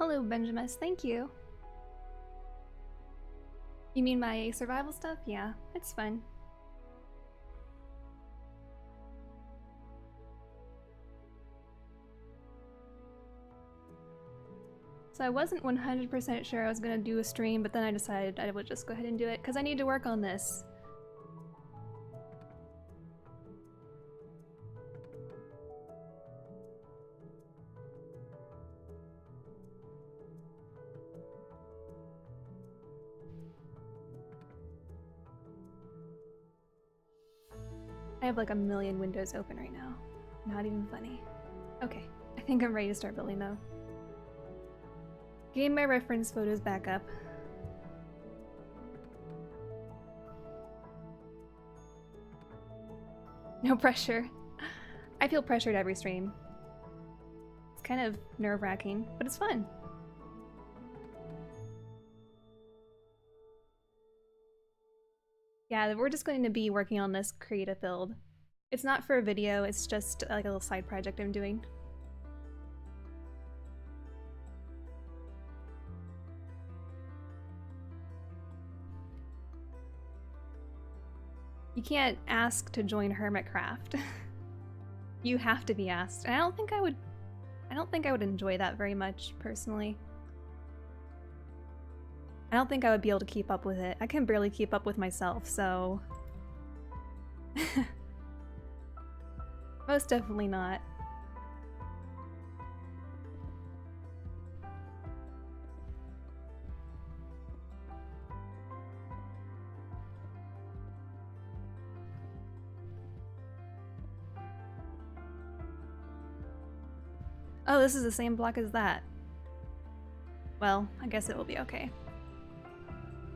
Hello, Benjamin. Thank you. You mean my survival stuff? Yeah, it's fun. So I wasn't 100% sure I was gonna do a stream, but then I decided I would just go ahead and do it because I need to work on this. I have like a million windows open right now. Not even funny. Okay, I think I'm ready to start building though. Getting my reference photos back up. No pressure. I feel pressured every stream. It's kind of nerve-wracking, but it's fun. Yeah, we're just going to be working on this creative build. It's not for a video, it's just like a little side project I'm doing. You can't ask to join Hermitcraft. You have to be asked. And I don't think I would enjoy that very much, personally. I don't think I would be able to keep up with it. I can barely keep up with myself, so... Most definitely not. Oh, this is the same block as that. Well, I guess it will be okay.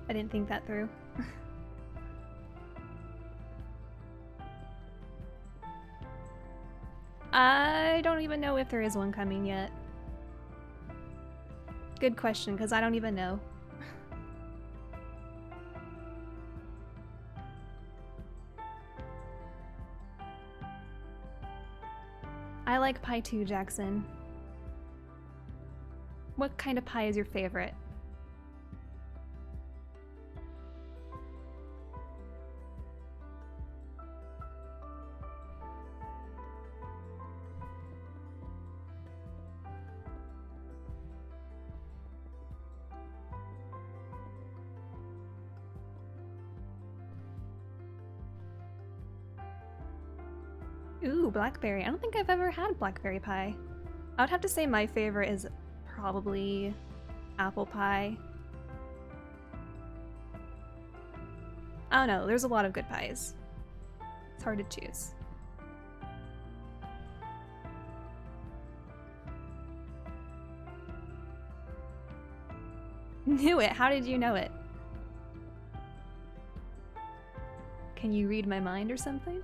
I didn't think that through. I don't even know if there is one coming yet. Good question, because I don't even know. I like pie too, Jackson. What kind of pie is your favorite? Ooh, blackberry. I don't think I've ever had blackberry pie. I would have to say my favorite is probably apple pie. I don't know, there's a lot of good pies. It's hard to choose. Knew it! How did you know it? Can you read my mind or something?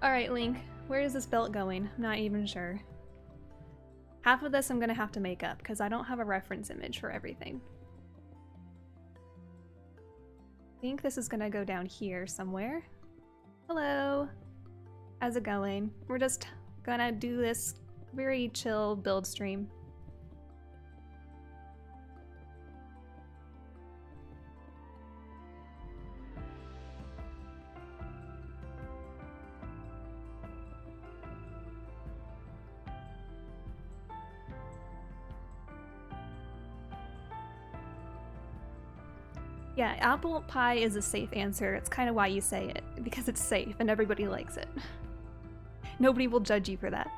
Alright, Link. Where is this belt going? I'm not even sure. Half of this I'm gonna have to make up, because I don't have a reference image for everything. I think this is gonna go down here somewhere. Hello! How's it going? We're just gonna do this very chill build stream. Yeah, apple pie is a safe answer. It's kind of why you say it, because it's safe and everybody likes it. Nobody will judge you for that.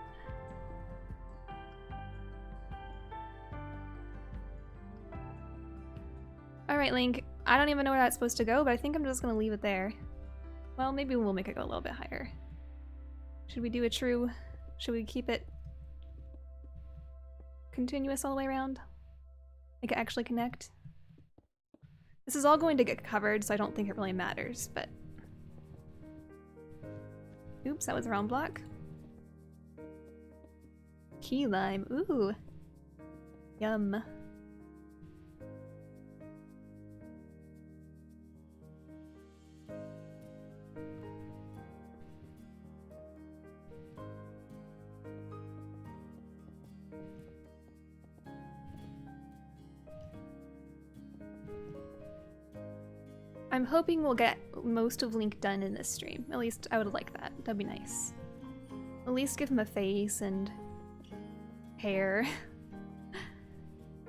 Alright, Link. I don't even know where that's supposed to go, but I think I'm just gonna leave it there. Well, maybe we'll make it go a little bit higher. Should we do a true... Should we keep it continuous all the way around? Make it actually connect? This is all going to get covered, so I don't think it really matters, but... Oops, that was the wrong block. Key lime, ooh. Yum. I'm hoping we'll get most of Link done in this stream. At least I would like that. That'd be nice. At least give him a face and hair.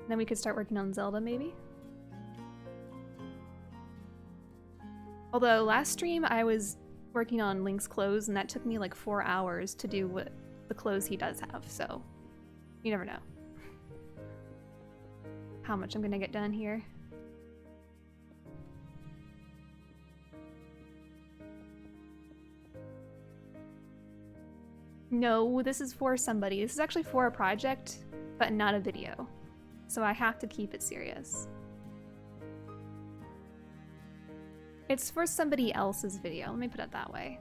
Then we could start working on Zelda, maybe? Although last stream I was working on Link's clothes and that took me like 4 hours to do what the clothes he does have, so you never know how much I'm gonna get done here. No, this is for somebody. This is actually for a project, but not a video. So I have to keep it serious. It's for somebody else's video. Let me put it that way.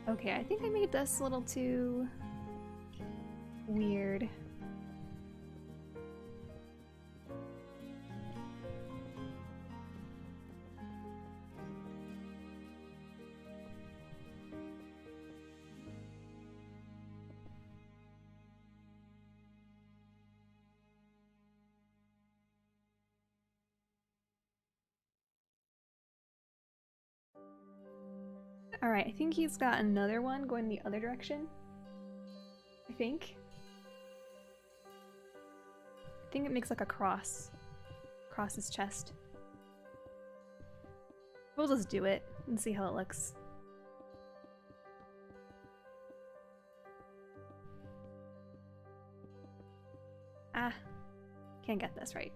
Okay, I think I made this a little too weird. Alright, I think he's got another one going the other direction. I think it makes like a cross across his chest. We'll just do it and see how it looks. Ah, can't get this right.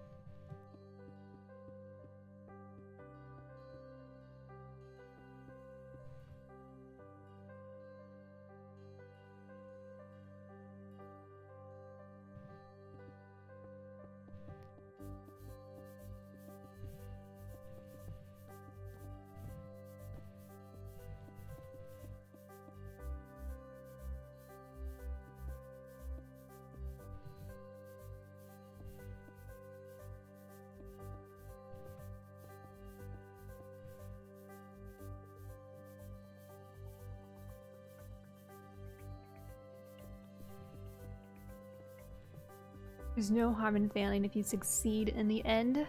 There's no harm in failing if you succeed in the end.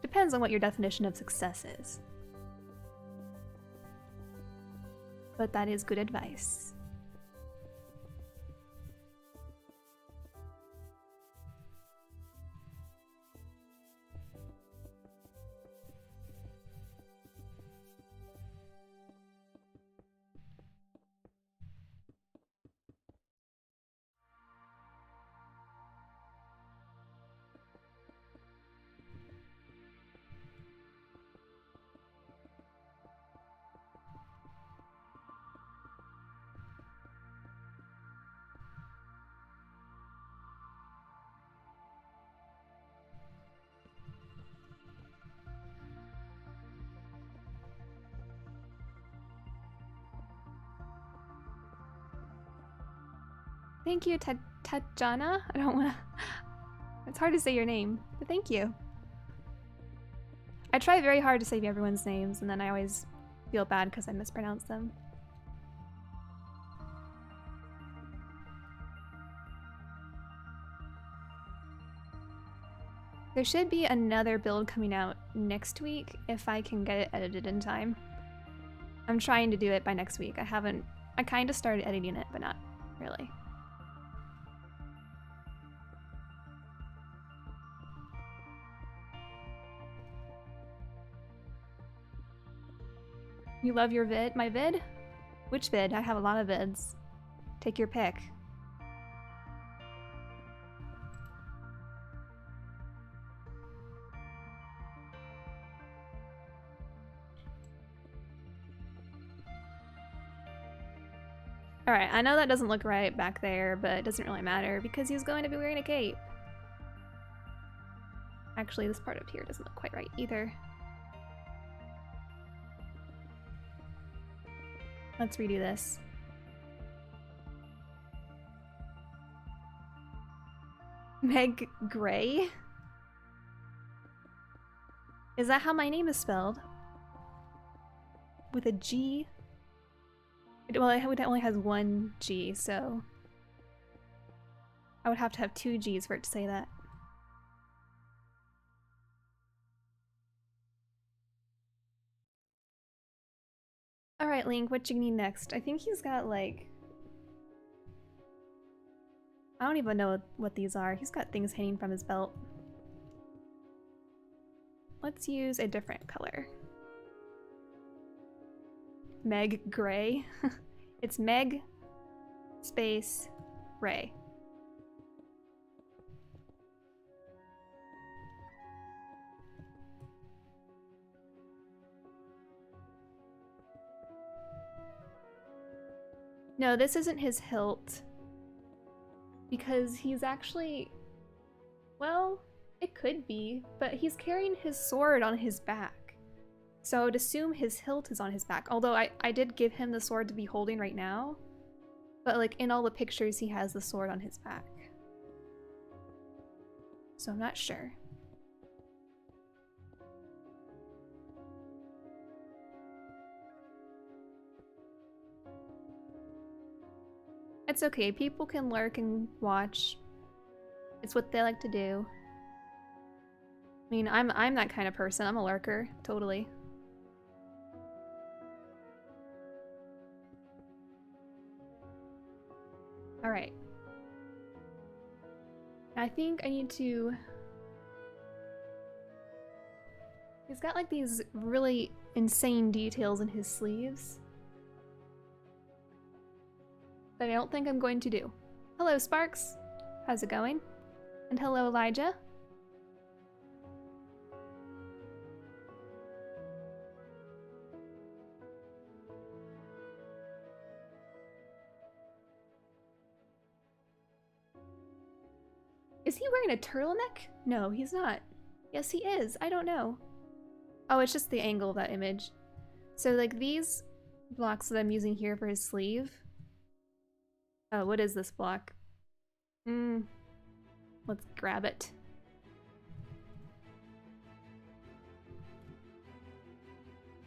Depends on what your definition of success is. But that is good advice. Thank you, Tatjana. I don't wanna... It's hard to say your name, but thank you. I try very hard to say everyone's names, and then I always feel bad because I mispronounce them. There should be another build coming out next week if I can get it edited in time. I'm trying to do it by next week. I kind of started editing it, but not really. You love your vid? My vid? Which vid? I have a lot of vids. Take your pick. Alright, I know that doesn't look right back there, but it doesn't really matter because he's going to be wearing a cape. Actually, this part up here doesn't look quite right either. Let's redo this. MegRae? Is that how my name is spelled? With a G? Well, it only has one G, so I would have to have two Gs for it to say that. Alright, Link, what you need next? I think he's got like... I don't even know what these are. He's got things hanging from his belt. Let's use a different color. MegRae. It's Meg space Ray. No, this isn't his hilt. Because he's actually... Well, it could be, but he's carrying his sword on his back. So I would assume his hilt is on his back. Although I did give him the sword to be holding right now. But like in all the pictures he has the sword on his back. So I'm not sure. It's okay, people can lurk and watch. It's what they like to do. I mean, I'm that kind of person. I'm a lurker, totally. All right. I think I need to... He's got like these really insane details in his sleeves that I don't think I'm going to do. Hello, Sparks. How's it going? And hello, Elijah. Is he wearing a turtleneck? No, he's not. Yes, he is. I don't know. Oh, it's just the angle of that image. So like these blocks that I'm using here for his sleeve. Oh, what is this block? Let's grab it.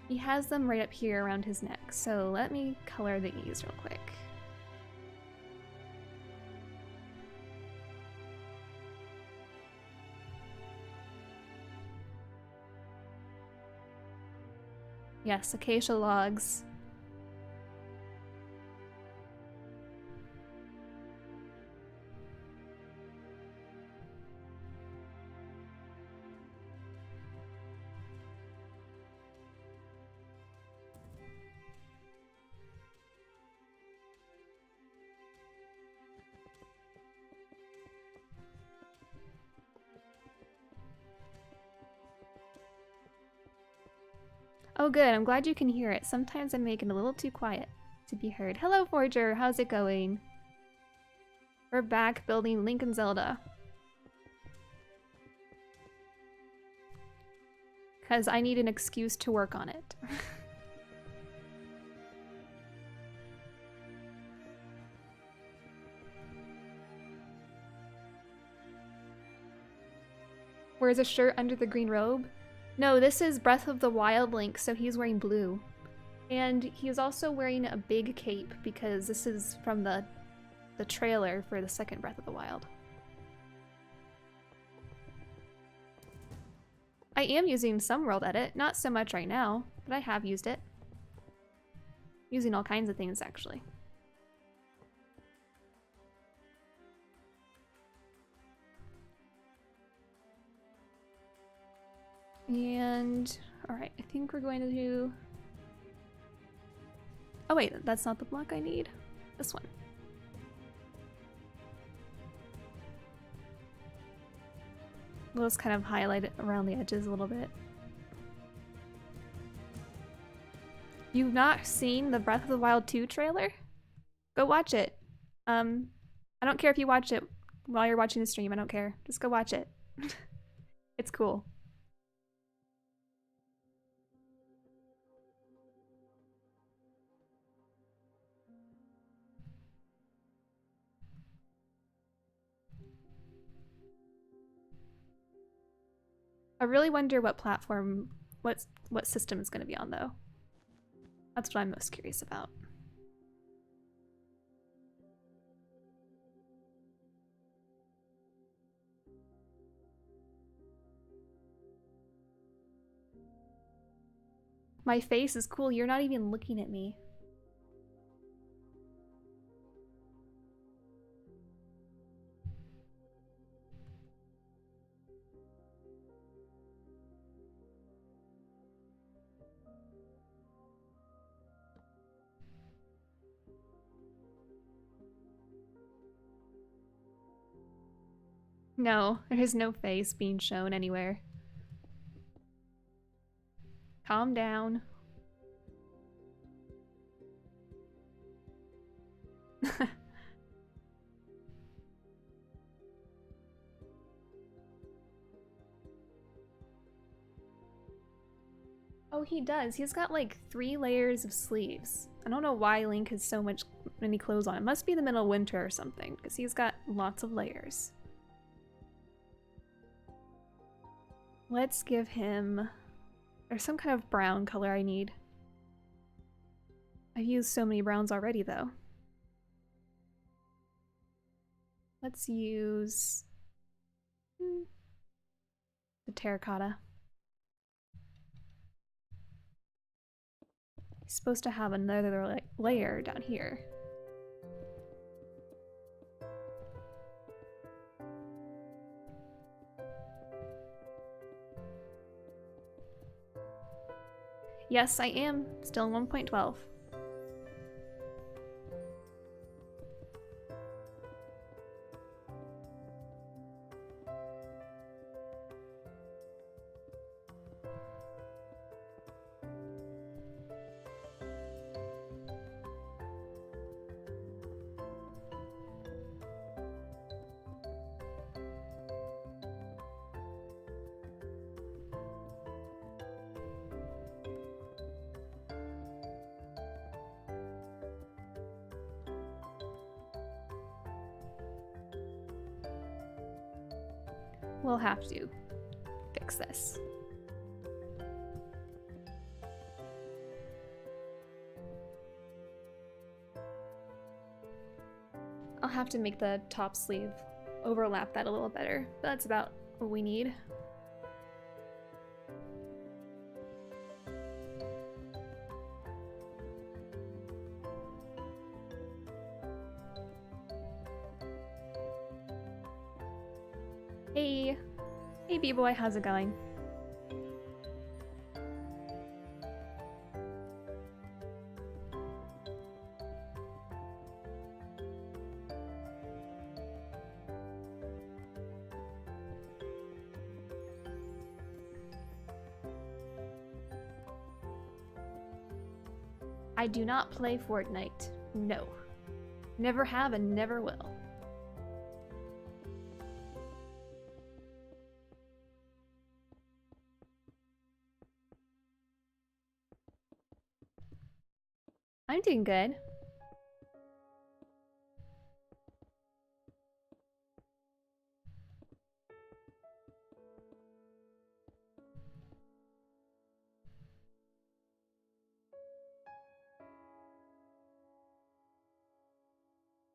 He has them right up here around his neck. So let me color these real quick. Yes, acacia logs. Oh good, I'm glad you can hear it. Sometimes I make it a little too quiet to be heard. Hello Forger, how's it going? We're back building Link and Zelda. Because I need an excuse to work on it. Wears a shirt under the green robe? No, this is Breath of the Wild Link, so he's wearing blue. And he's also wearing a big cape because this is from the trailer for the second Breath of the Wild. I am using some World Edit, not so much right now, but I have used it. Using all kinds of things, actually. And, alright, I think we're going to do... Oh wait, that's not the block I need. This one. We'll just kind of highlight it around the edges a little bit. You've not seen the Breath of the Wild 2 trailer? Go watch it. I don't care if you watch it while you're watching the stream, I don't care. Just go watch it. It's cool. I really wonder what platform, what system it's going to be on though. That's what I'm most curious about. My face is cool. You're not even looking at me. No, there's no face being shown anywhere. Calm down. Oh, he does. He's got like 3 layers of sleeves. I don't know why Link has so many clothes on. It must be the middle of winter or something, because he's got lots of layers. Let's give him... There's some kind of brown color I need. I've used so many browns already, though. Let's use... the terracotta. He's supposed to have another layer down here. Yes, I am. Still 1.12. We'll have to fix this. I'll have to make the top sleeve overlap that a little better, but that's about what we need. Hey! Hey B-boy, how's it going? I do not play Fortnite. No. Never have and never will. I'm doing good.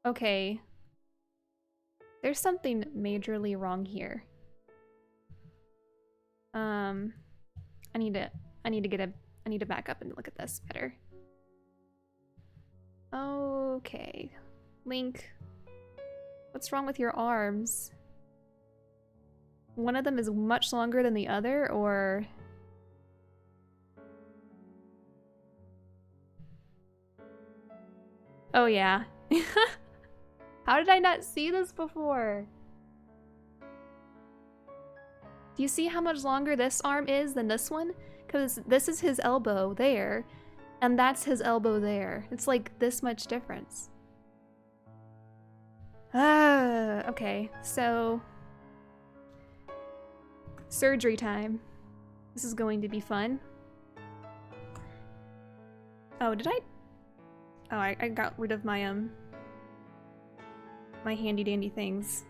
Okay. There's something majorly wrong here. I need to back up and look at this better. Okay. Link, what's wrong with your arms? One of them is much longer than the other, or... Oh yeah. How did I not see this before? Do you see how much longer this arm is than this one? Because this is his elbow there, and that's his elbow there. It's like this much difference. Ah, okay, so... surgery time. This is going to be fun. Oh, did I? Oh, I got rid of my, my handy-dandy things.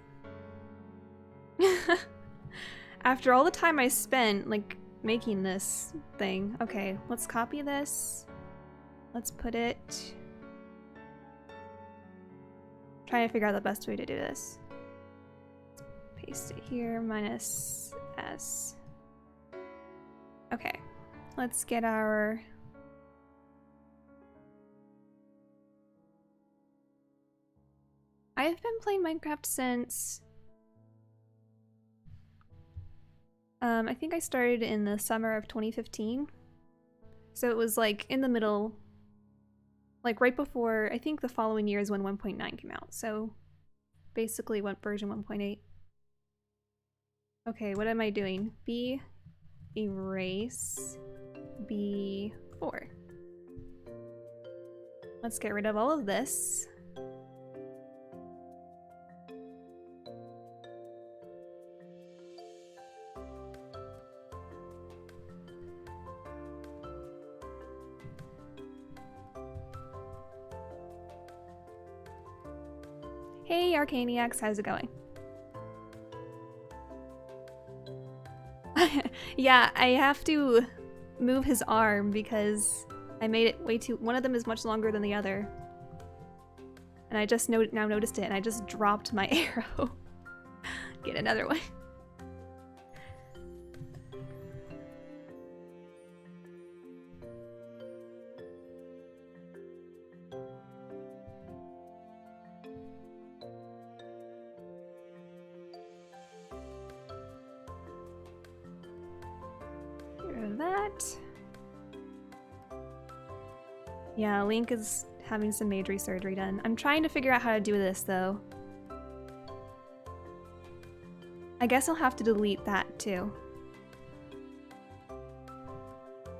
After all the time I spent, like, making this thing. Okay, let's copy this. Let's put it... Trying to figure out the best way to do this. Let's paste it here, -S. Okay. Let's get our... I've been playing Minecraft since... I think I started in the summer of 2015. So it was like in the middle, like right before, I think the following year is when 1.9 came out. So basically went version 1.8. Okay, what am I doing? B, erase, B4. Let's get rid of all of this. Hey Arcaniacs, how's it going? Yeah, I have to move his arm because I made it way too... One of them is much longer than the other. And I just now noticed it and I just dropped my arrow. Get another one. That. Yeah, Link is having some MegRae surgery done. I'm trying to figure out how to do this though. I guess I'll have to delete that too.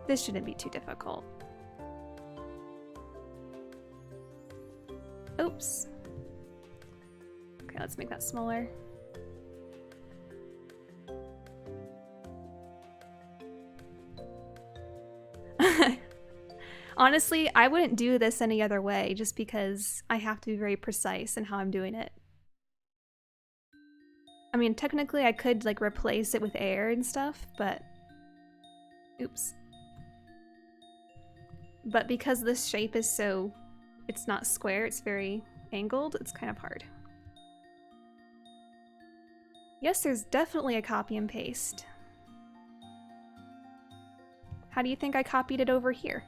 This shouldn't be too difficult. Oops. Okay, let's make that smaller. Honestly, I wouldn't do this any other way just because I have to be very precise in how I'm doing it. I mean, technically I could like replace it with air and stuff, but oops. But because this shape is so, it's not square, it's very angled, it's kind of hard. Yes, there's definitely a copy and paste. How do you think I copied it over here?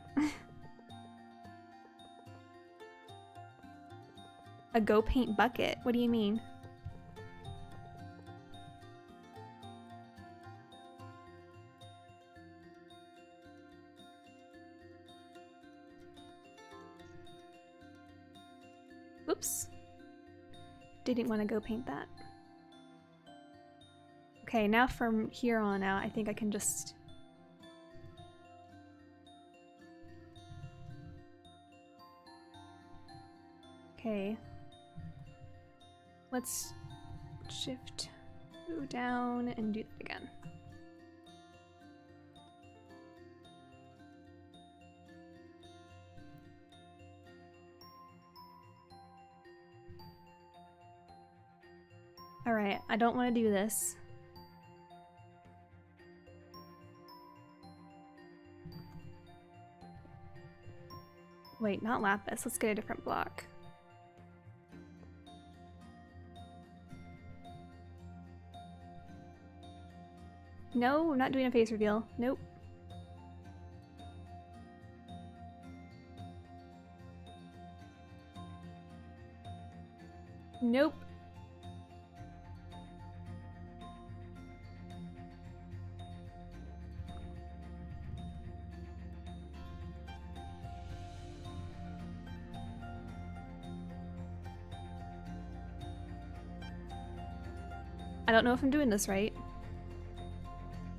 A Go Paint bucket? What do you mean? Whoops. Didn't want to go paint that. Okay, now from here on out, I think I can just... Okay. Let's shift, go down, and do that again. Alright, I don't want to do this. Wait, not lapis. Let's get a different block. No, I'm not doing a face reveal. Nope. Nope. I don't know if I'm doing this right.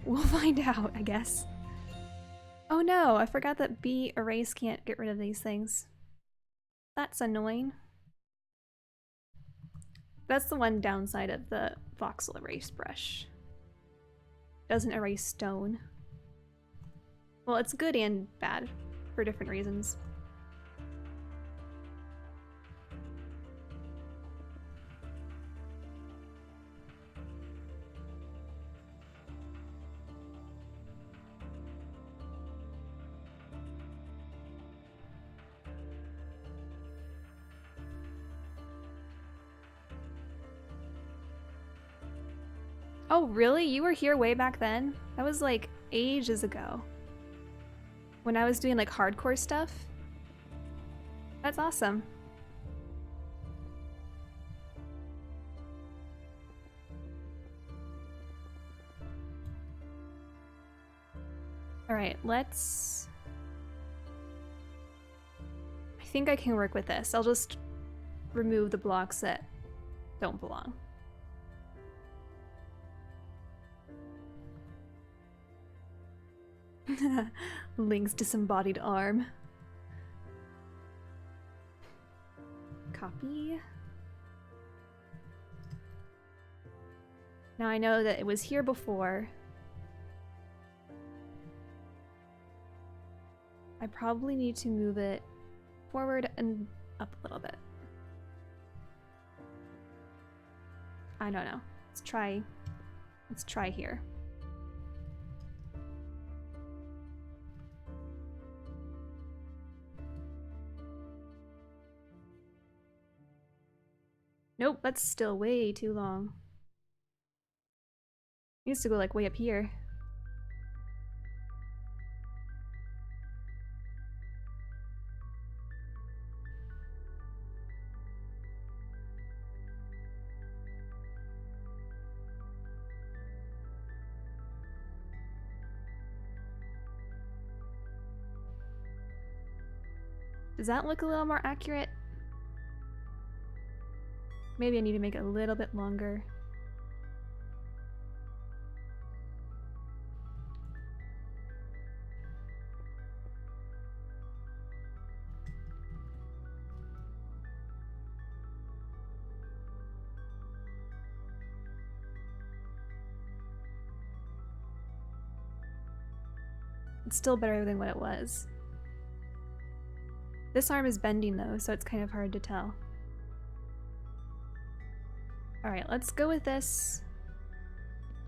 We'll find out, I guess. Oh no, I forgot that B erase can't get rid of these things. That's annoying. That's the one downside of the voxel erase brush. Doesn't erase stone. Well, it's good and bad for different reasons. Oh, really? You were here way back then? That was like ages ago. when I was doing like hardcore stuff. That's awesome. All right, let's... I think I can work with this. I'll just remove the blocks that don't belong. Link's disembodied arm. Copy. Now I know that it was here before. I probably need to move it forward and up a little bit. I don't know. Let's try here. Nope, that's still way too long. It needs to go like way up here. Does that look a little more accurate? Maybe I need to make it a little bit longer. It's still better than what it was. This arm is bending though, so it's kind of hard to tell. Alright, let's go with this.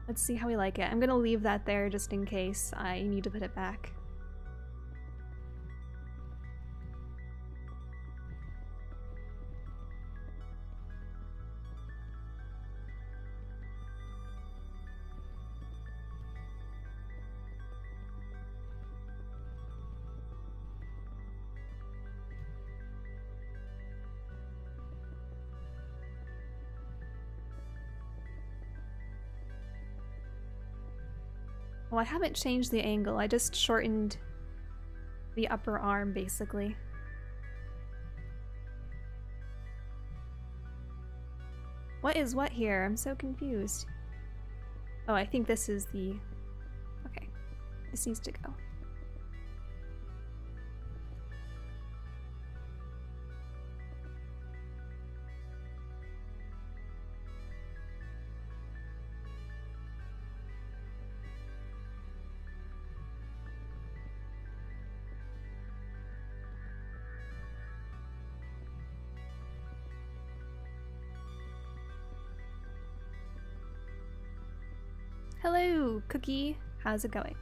Let's see how we like it. I'm gonna leave that there just in case I need to put it back. Well, I haven't changed the angle, I just shortened the upper arm, basically. What is what here? I'm so confused. Oh, I think this is the... Okay. This needs to go. Hello, Cookie. How's it going?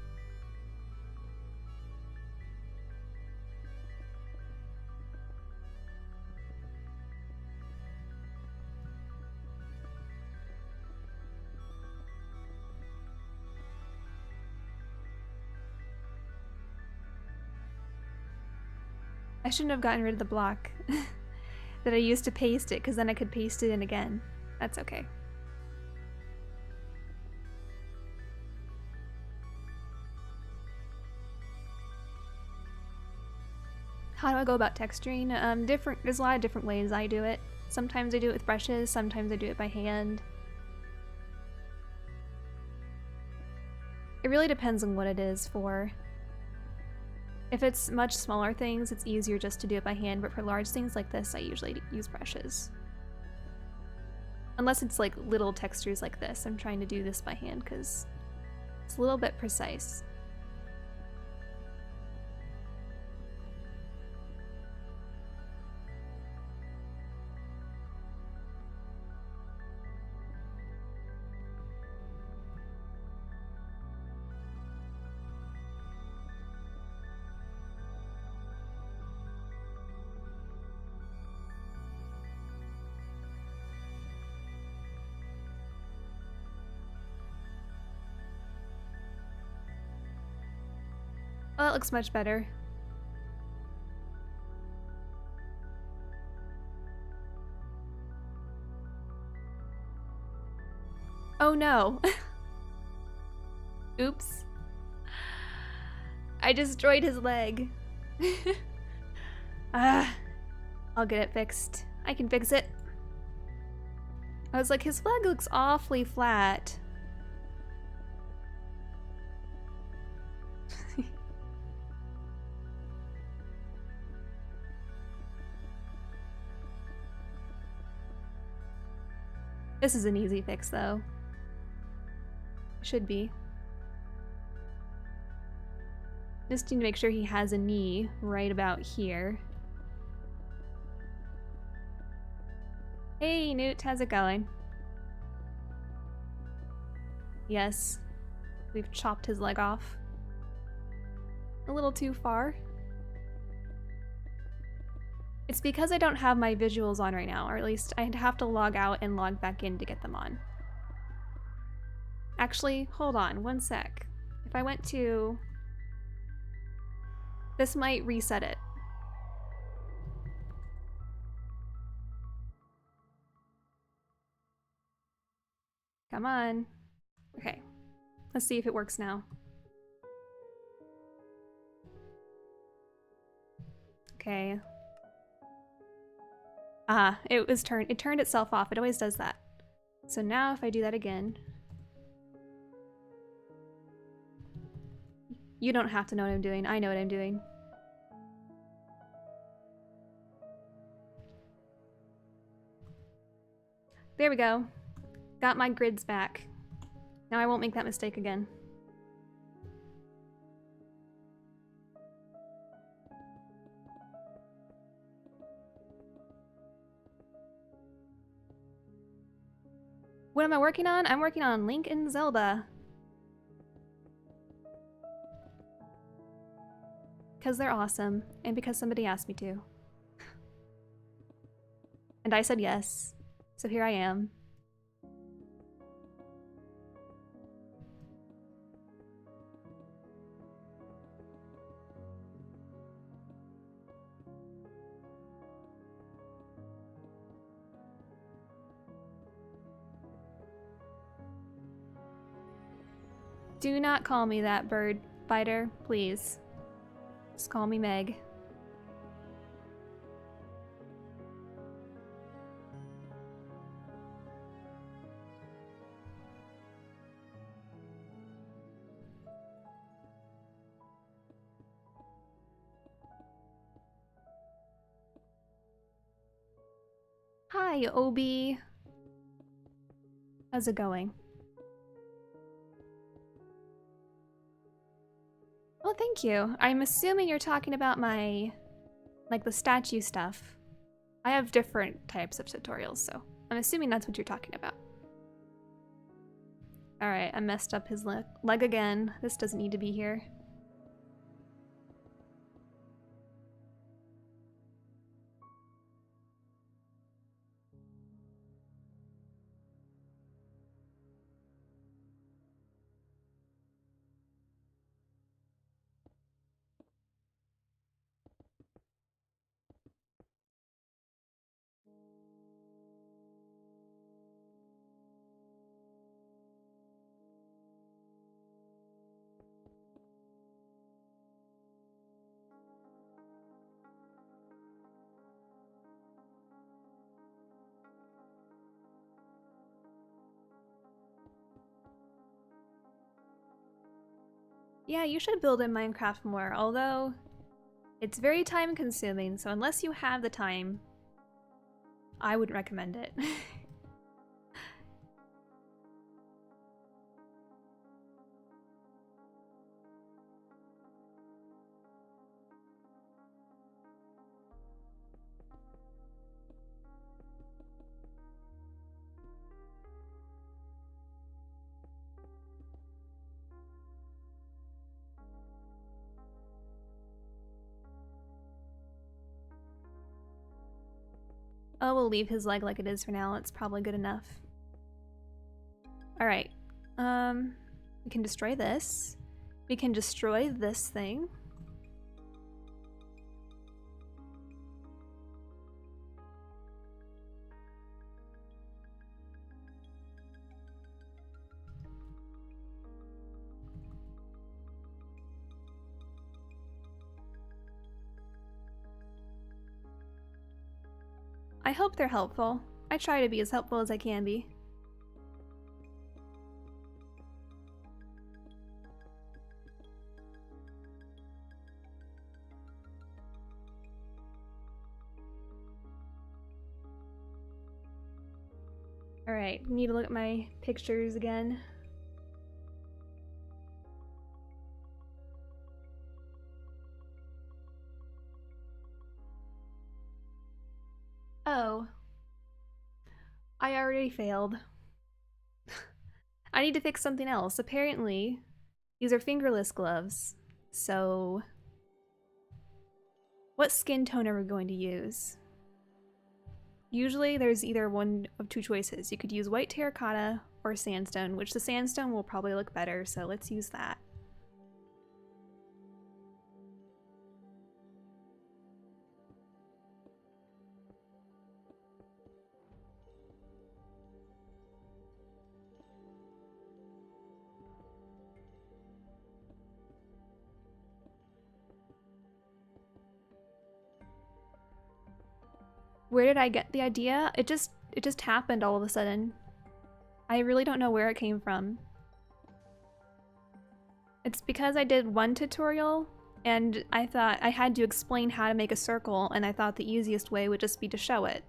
I shouldn't have gotten rid of the block that I used to paste it, because then I could paste it in again. That's okay. How do I go about texturing? There's a lot of different ways I do it. Sometimes I do it with brushes, sometimes I do it by hand. It really depends on what it is for. If it's much smaller things, it's easier just to do it by hand, but for large things like this, I usually use brushes. Unless it's like little textures like this, I'm trying to do this by hand because it's a little bit precise. Oh, that looks much better. Oh no. Oops. I destroyed his leg. I'll get it fixed. I can fix it. I was like, his leg looks awfully flat. This is an easy fix, though. Should be. Just need to make sure he has a knee right about here. Hey, Newt, how's it going? Yes, we've chopped his leg off. A little too far. It's because I don't have my visuals on right now, or at least I'd have to log out and log back in to get them on. Actually, hold on, one sec. If I went to... This might reset it. Come on. Okay, let's see if it works now. Okay. It turned itself off. It always does that. So now if I do that again... You don't have to know what I'm doing. I know what I'm doing. There we go. Got my grids back. Now I won't make that mistake again. What am I working on? I'm working on Link and Zelda. Because they're awesome, and because somebody asked me to. And I said yes, so here I am. Do not call me that, bird fighter, please. Just call me Meg. Hi, Obi. How's it going? Oh, thank you. I'm assuming you're talking about my, like, the statue stuff. I have different types of tutorials, so I'm assuming that's what you're talking about. Alright, I messed up his leg again. This doesn't need to be here. Yeah, you should build in Minecraft more, although it's very time consuming, so unless you have the time, I wouldn't recommend it. Oh, we'll leave his leg like it is for now. It's probably good enough. Alright. We can destroy this. We can destroy this thing. hope they're helpful. I try to be as helpful as I can be. Alright, need to look at my pictures again. Oh. I already failed. I need to fix something else. Apparently, these are fingerless gloves. So, what skin tone are we going to use? Usually there's either one of two choices. You could use white terracotta or sandstone, which the sandstone will probably look better, so let's use that. Where did I get the idea? It just happened all of a sudden. I really don't know where it came from. It's because I did one tutorial and I thought I had to explain how to make a circle, and I thought the easiest way would just be to show it.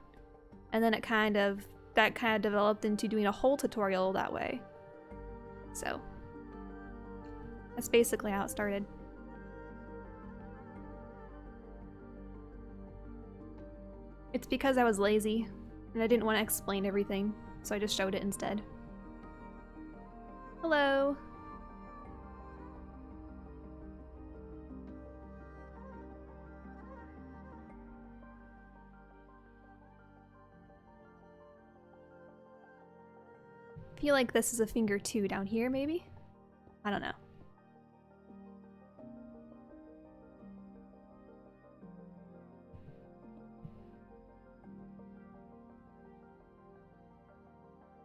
And then that kind of developed into doing a whole tutorial that way. So that's basically how it started. It's because I was lazy, and I didn't want to explain everything, so I just showed it instead. Hello! I feel like this is a finger 2 down here, maybe? I don't know.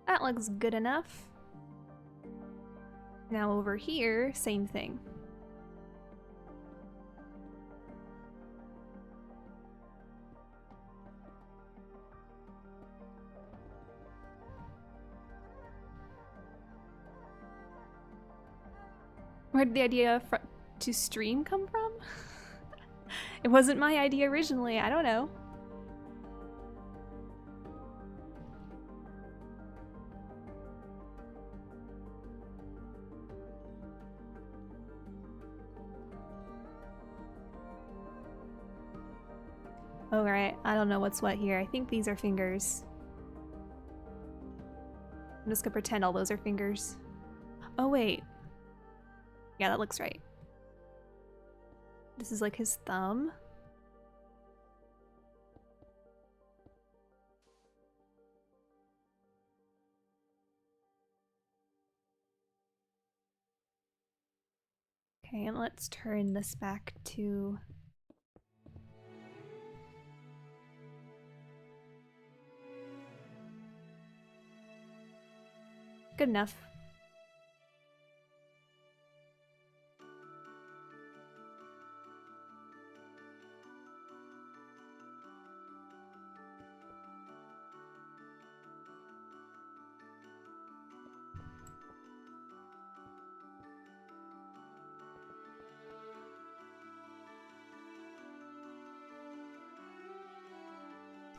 That looks good enough. Now over here, same thing. Where did the idea to stream come from? It wasn't my idea originally, I don't know. Alright, I don't know what's what here. I think these are fingers. I'm just gonna pretend all those are fingers. Oh wait. Yeah, that looks right. This is like his thumb. Okay, and let's turn this back to... Good enough.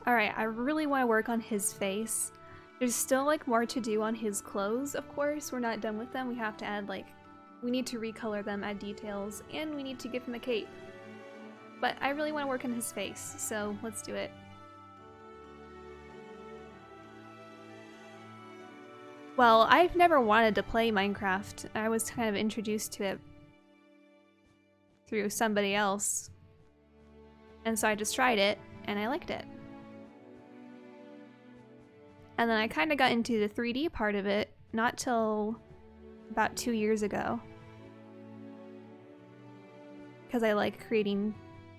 Alright, I really want to work on his face. There's still like more to do on his clothes, of course. We're not done with them. We have to add like, we need to recolor them, add details, and we need to give him a cape. But I really want to work on his face, so let's do it. Well, I've never wanted to play Minecraft. I was kind of introduced to it through somebody else. And so I just tried it, and I liked it. And then I kind of got into the 3D part of it, not till about 2 years ago. Because I like creating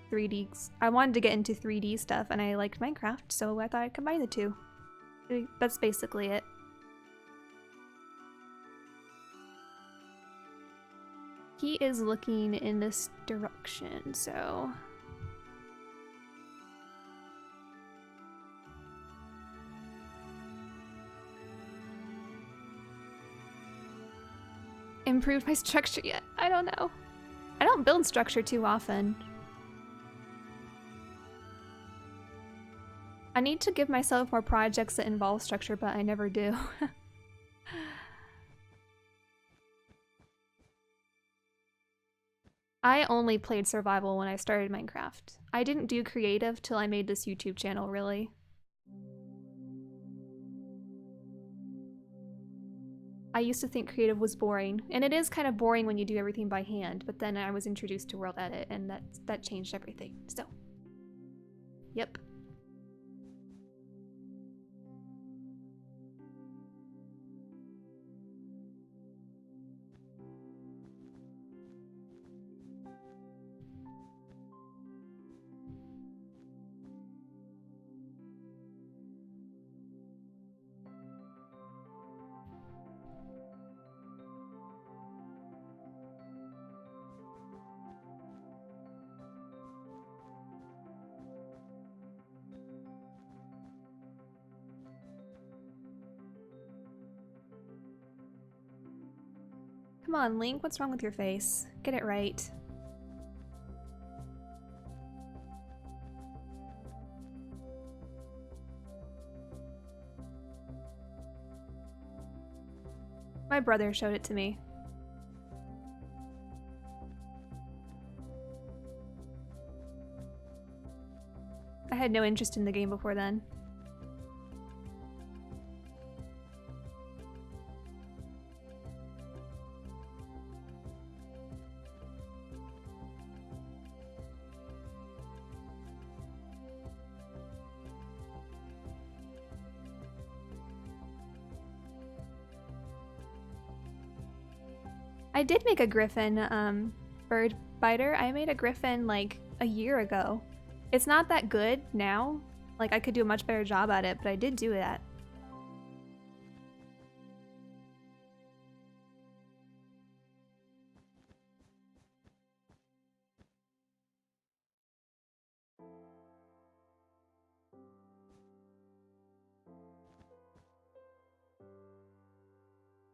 3D. I wanted to get into 3D stuff, and I liked Minecraft, so I thought I'd combine the two. That's basically it. He is looking in this direction, so... improved my structure yet. I don't know. I don't build structure too often. I need to give myself more projects that involve structure, but I never do. I only played survival when I started Minecraft. I didn't do creative till I made this YouTube channel, really. I used to think creative was boring, and it is kind of boring when you do everything by hand, but then I was introduced to World Edit, and that changed everything, so. Yep. Come on, Link, what's wrong with your face? Get it right. My brother showed it to me. I had no interest in the game before then. I did make a griffin, bird biter. I made a griffin like a year ago. It's not that good now. Like, I could do a much better job at it, but I did do that.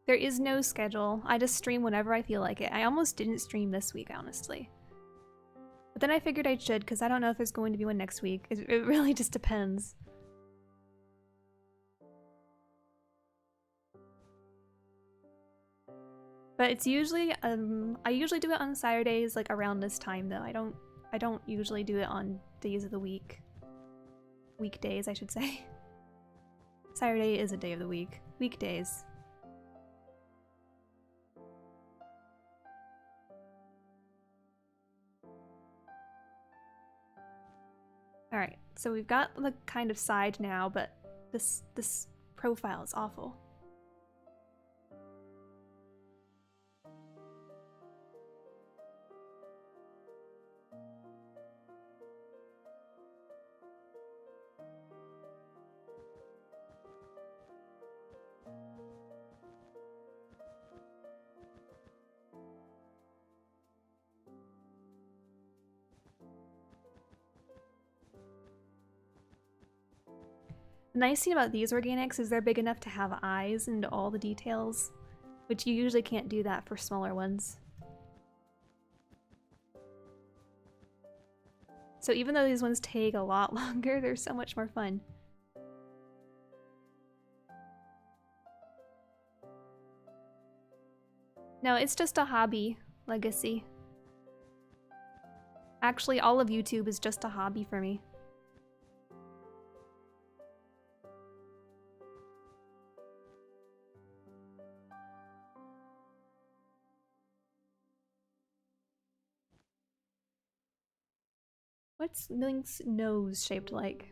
There is no schedule. I just stream whenever I feel like it. I almost didn't stream this week, honestly. But then I figured I should, because I don't know if there's going to be one next week. It really just depends. But it's usually, I usually do it on Saturdays, like around this time though. I don't usually do it on days of the week. Weekdays, I should say. Saturday is a day of the week. Weekdays. Alright, so we've got the kind of side now, but this profile is awful. The nice thing about these organics is they're big enough to have eyes and all the details, which you usually can't do that for smaller ones. So even though these ones take a lot longer, they're so much more fun. No, it's just a hobby, Legacy. Actually, all of YouTube is just a hobby for me. What's Link's nose shaped like?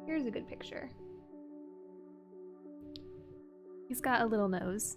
Here's a good picture. He's got a little nose.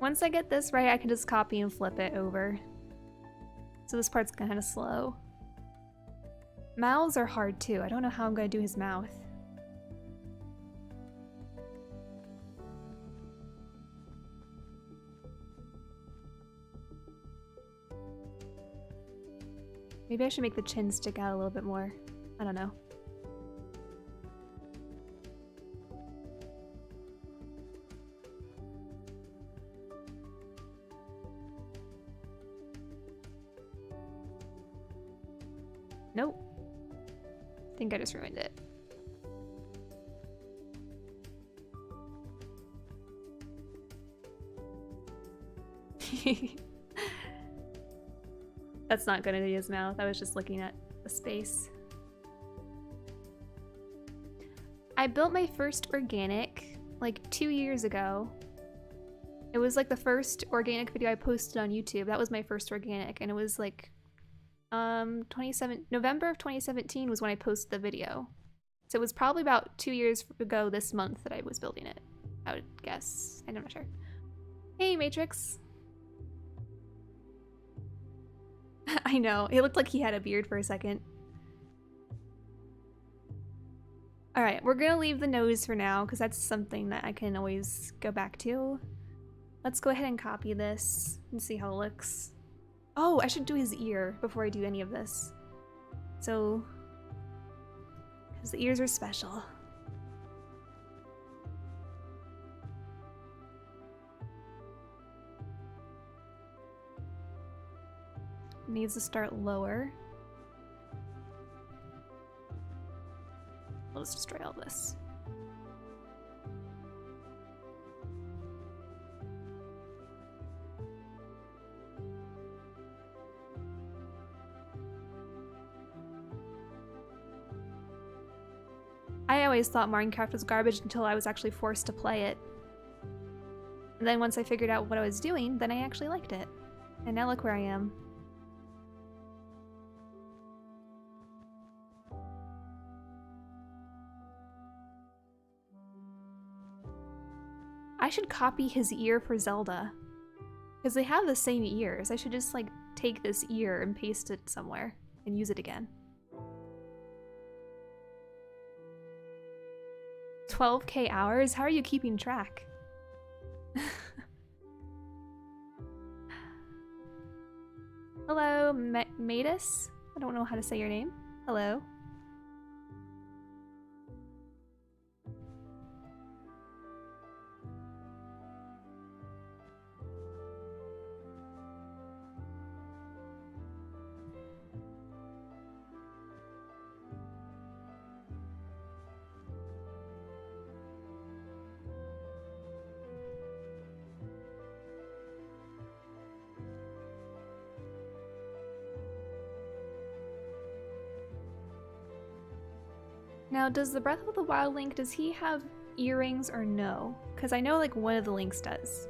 Once I get this right, I can just copy and flip it over. So this part's kind of slow. Mouths are hard too. I don't know how I'm gonna do his mouth. Maybe I should make the chin stick out a little bit more. I don't know. Nope. I think I just ruined it. That's not gonna be his mouth. I was just looking at the space. I built my first organic like 2 years ago. It was like the first organic video I posted on YouTube. That was my first organic, and it was like November of 2017 was when I posted the video. So it was probably about 2 years ago this month that I was building it, I would guess. I'm not sure. Hey, Matrix. I know, it looked like he had a beard for a second. Alright, we're gonna leave the nose for now because that's something that I can always go back to. Let's go ahead and copy this and see how it looks. Oh, I should do his ear before I do any of this. So, because the ears are special. Needs to start lower. We'll just destroy all this. I always thought Minecraft was garbage until I was actually forced to play it. And then once I figured out what I was doing, then I actually liked it. And now look where I am. I should copy his ear for Zelda. Because they have the same ears. I should just like take this ear and paste it somewhere and use it again. 12K hours? How are you keeping track? Hello, Matus? I don't know how to say your name. Hello. Now, does the Breath of the Wild Link, does he have earrings or no? Because I know like one of the links does,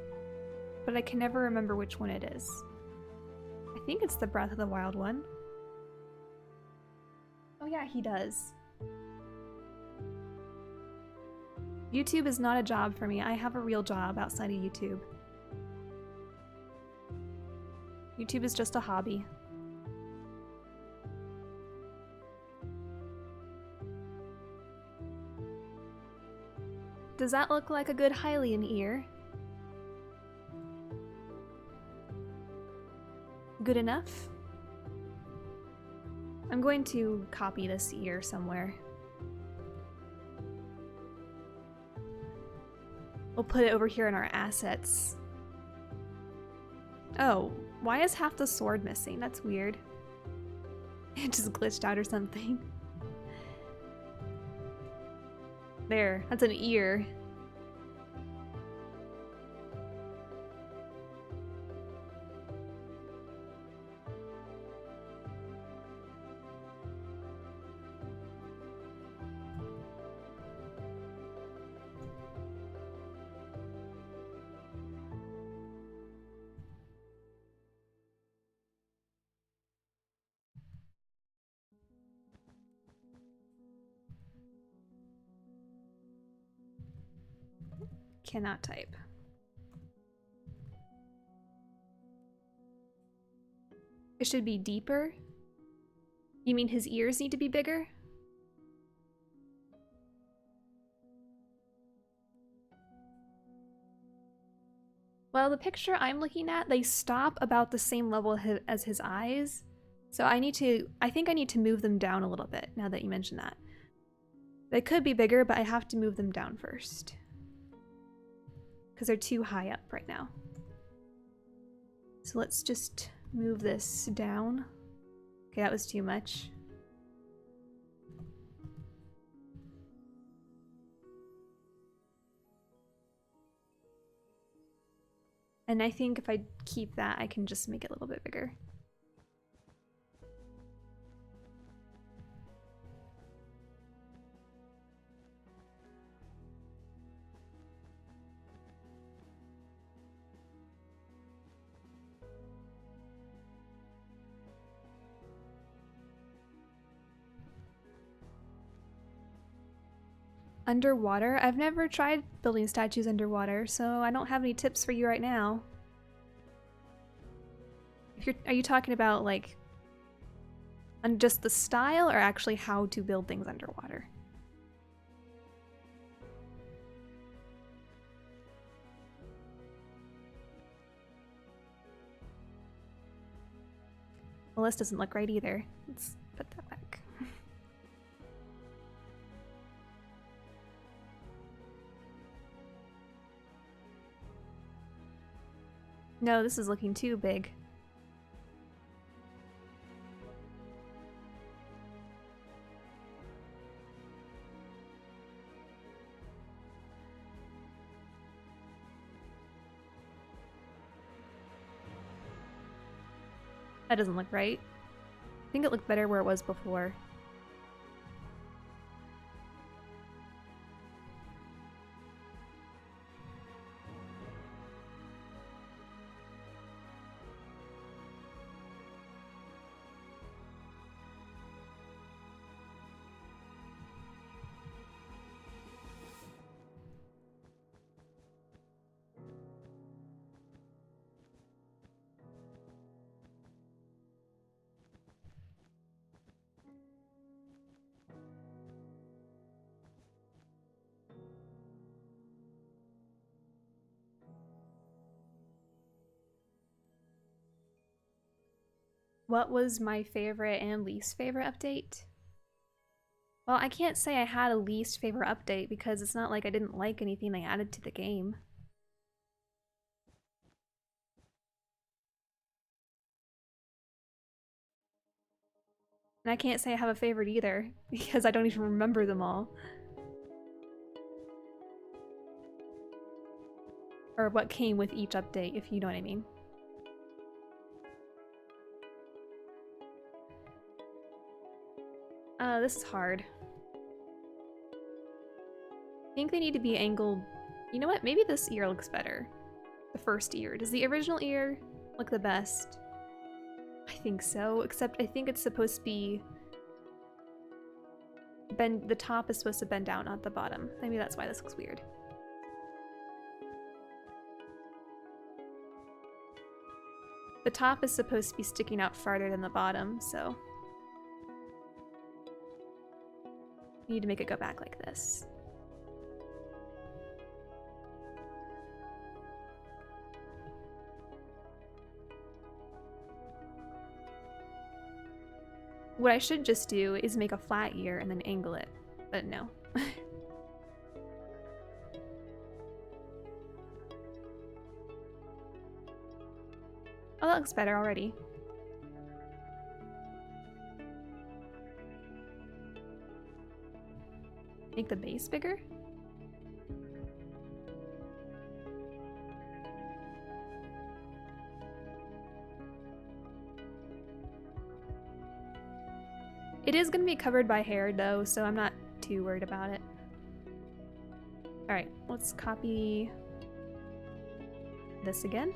but I can never remember which one it is. I think it's the Breath of the Wild one. Oh yeah, he does. YouTube is not a job for me. I have a real job outside of YouTube. YouTube is just a hobby. Does that look like a good Hylian ear? Good enough? I'm going to copy this ear somewhere. We'll put it over here in our assets. Oh, why is half the sword missing? That's weird. It just glitched out or something. There, that's an ear. cannot type. It should be deeper. You mean his ears need to be bigger? Well, the picture I'm looking at, they stop about the same level as his eyes. So I think I need to move them down a little bit now that you mention that. They could be bigger, but I have to move them down first. Because they're too high up right now. So let's just move this down. Okay, that was too much. And I think if I keep that, I can just make it a little bit bigger. Underwater? I've never tried building statues underwater, so I don't have any tips for you right now. Are you talking about like on just the style or actually how to build things underwater? Well, this doesn't look right either. Let's put that back. No, this is looking too big. That doesn't look right. I think it looked better where it was before. What was my favorite and least favorite update? Well, I can't say I had a least favorite update because it's not like I didn't like anything they added to the game. And I can't say I have a favorite either because I don't even remember them all. Or what came with each update, if you know what I mean. This is hard. I think they need to be angled. You know what? Maybe this ear looks better. The first ear. Does the original ear look the best? I think so, except I think it's supposed to be the top is supposed to bend down, not the bottom. Maybe that's why this looks weird. The top is supposed to be sticking out farther than the bottom, so you need to make it go back like this. What I should just do is make a flat ear and then angle it, but no. Oh, that looks better already. Make the base bigger? It is going to be covered by hair though, so I'm not too worried about it. Alright, let's copy this again.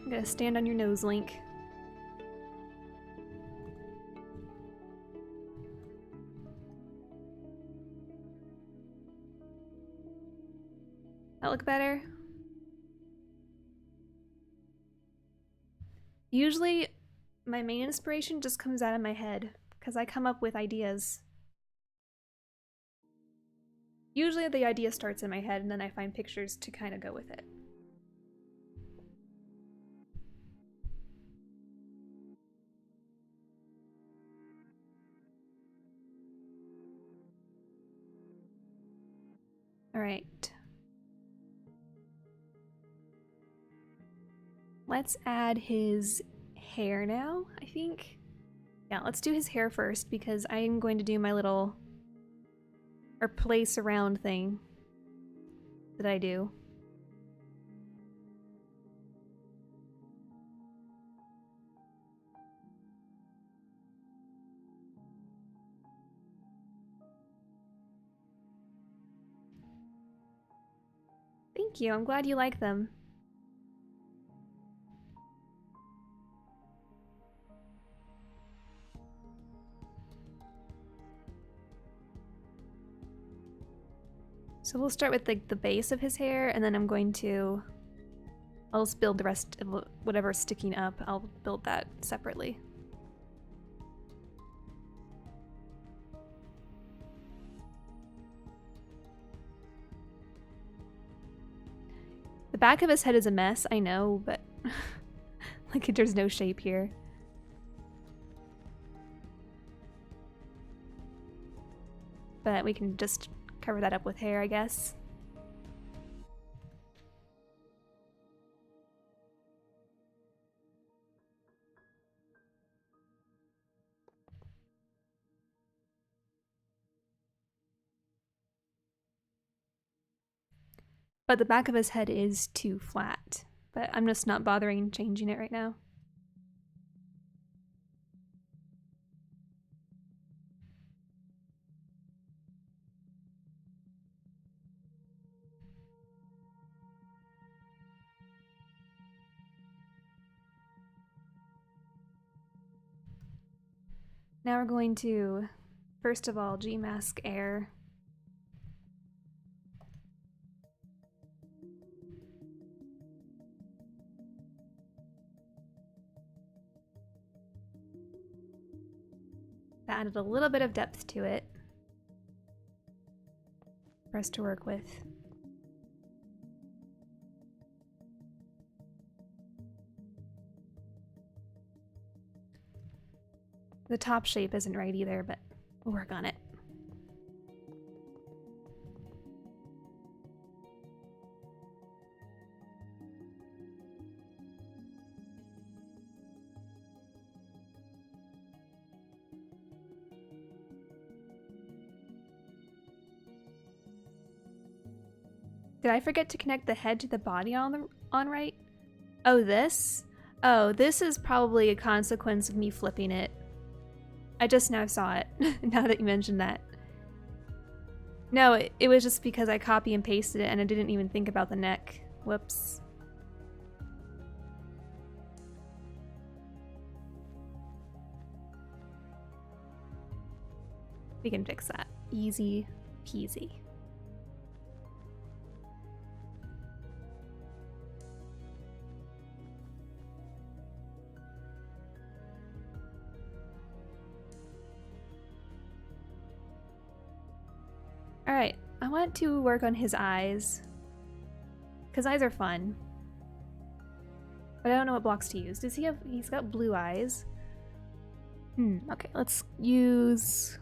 I'm gonna stand on your nose, Link. That look better? Usually my main inspiration just comes out of my head because I come up with ideas. Usually the idea starts in my head and then I find pictures to kind of go with it. All right. Let's add his hair now, I think. Yeah, let's do his hair first because I'm going to do my little or place around thing that I do. Thank you, I'm glad you like them. So we'll start with the base of his hair, and then I'll just build the rest of whatever's sticking up. I'll build that separately. The back of his head is a mess, I know, but like there's no shape here. But we can just cover that up with hair, I guess. But the back of his head is too flat. But I'm just not bothering changing it right now. Now we're going to, first of all, G-mask air. That added a little bit of depth to it for us to work with. The top shape isn't right either, but we'll work on it. Did I forget to connect the head to the body on right? Oh, this? Oh, this is probably a consequence of me flipping it. I just now saw it, now that you mentioned that. No, it was just because I copy and pasted it and I didn't even think about the neck. Whoops. We can fix that. Easy peasy. Alright, I want to work on his eyes. Because eyes are fun. But I don't know what blocks to use. Does he have... He's got blue eyes. Okay, let's use...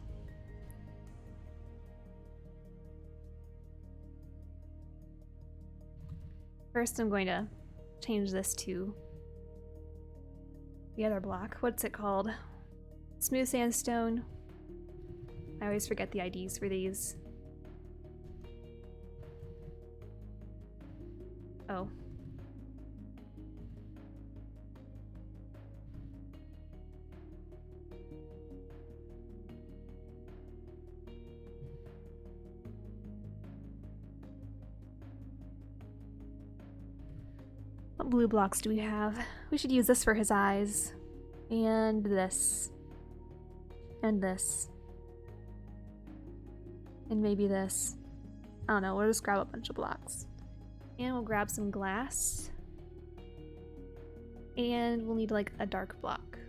First I'm going to change this to the other block. What's it called? Smooth sandstone. I always forget the IDs for these. Oh. What blue blocks do we have? We should use this for his eyes. And this. And this. And maybe this. I don't know, we'll just grab a bunch of blocks. And we'll grab some glass. And we'll need like a dark block.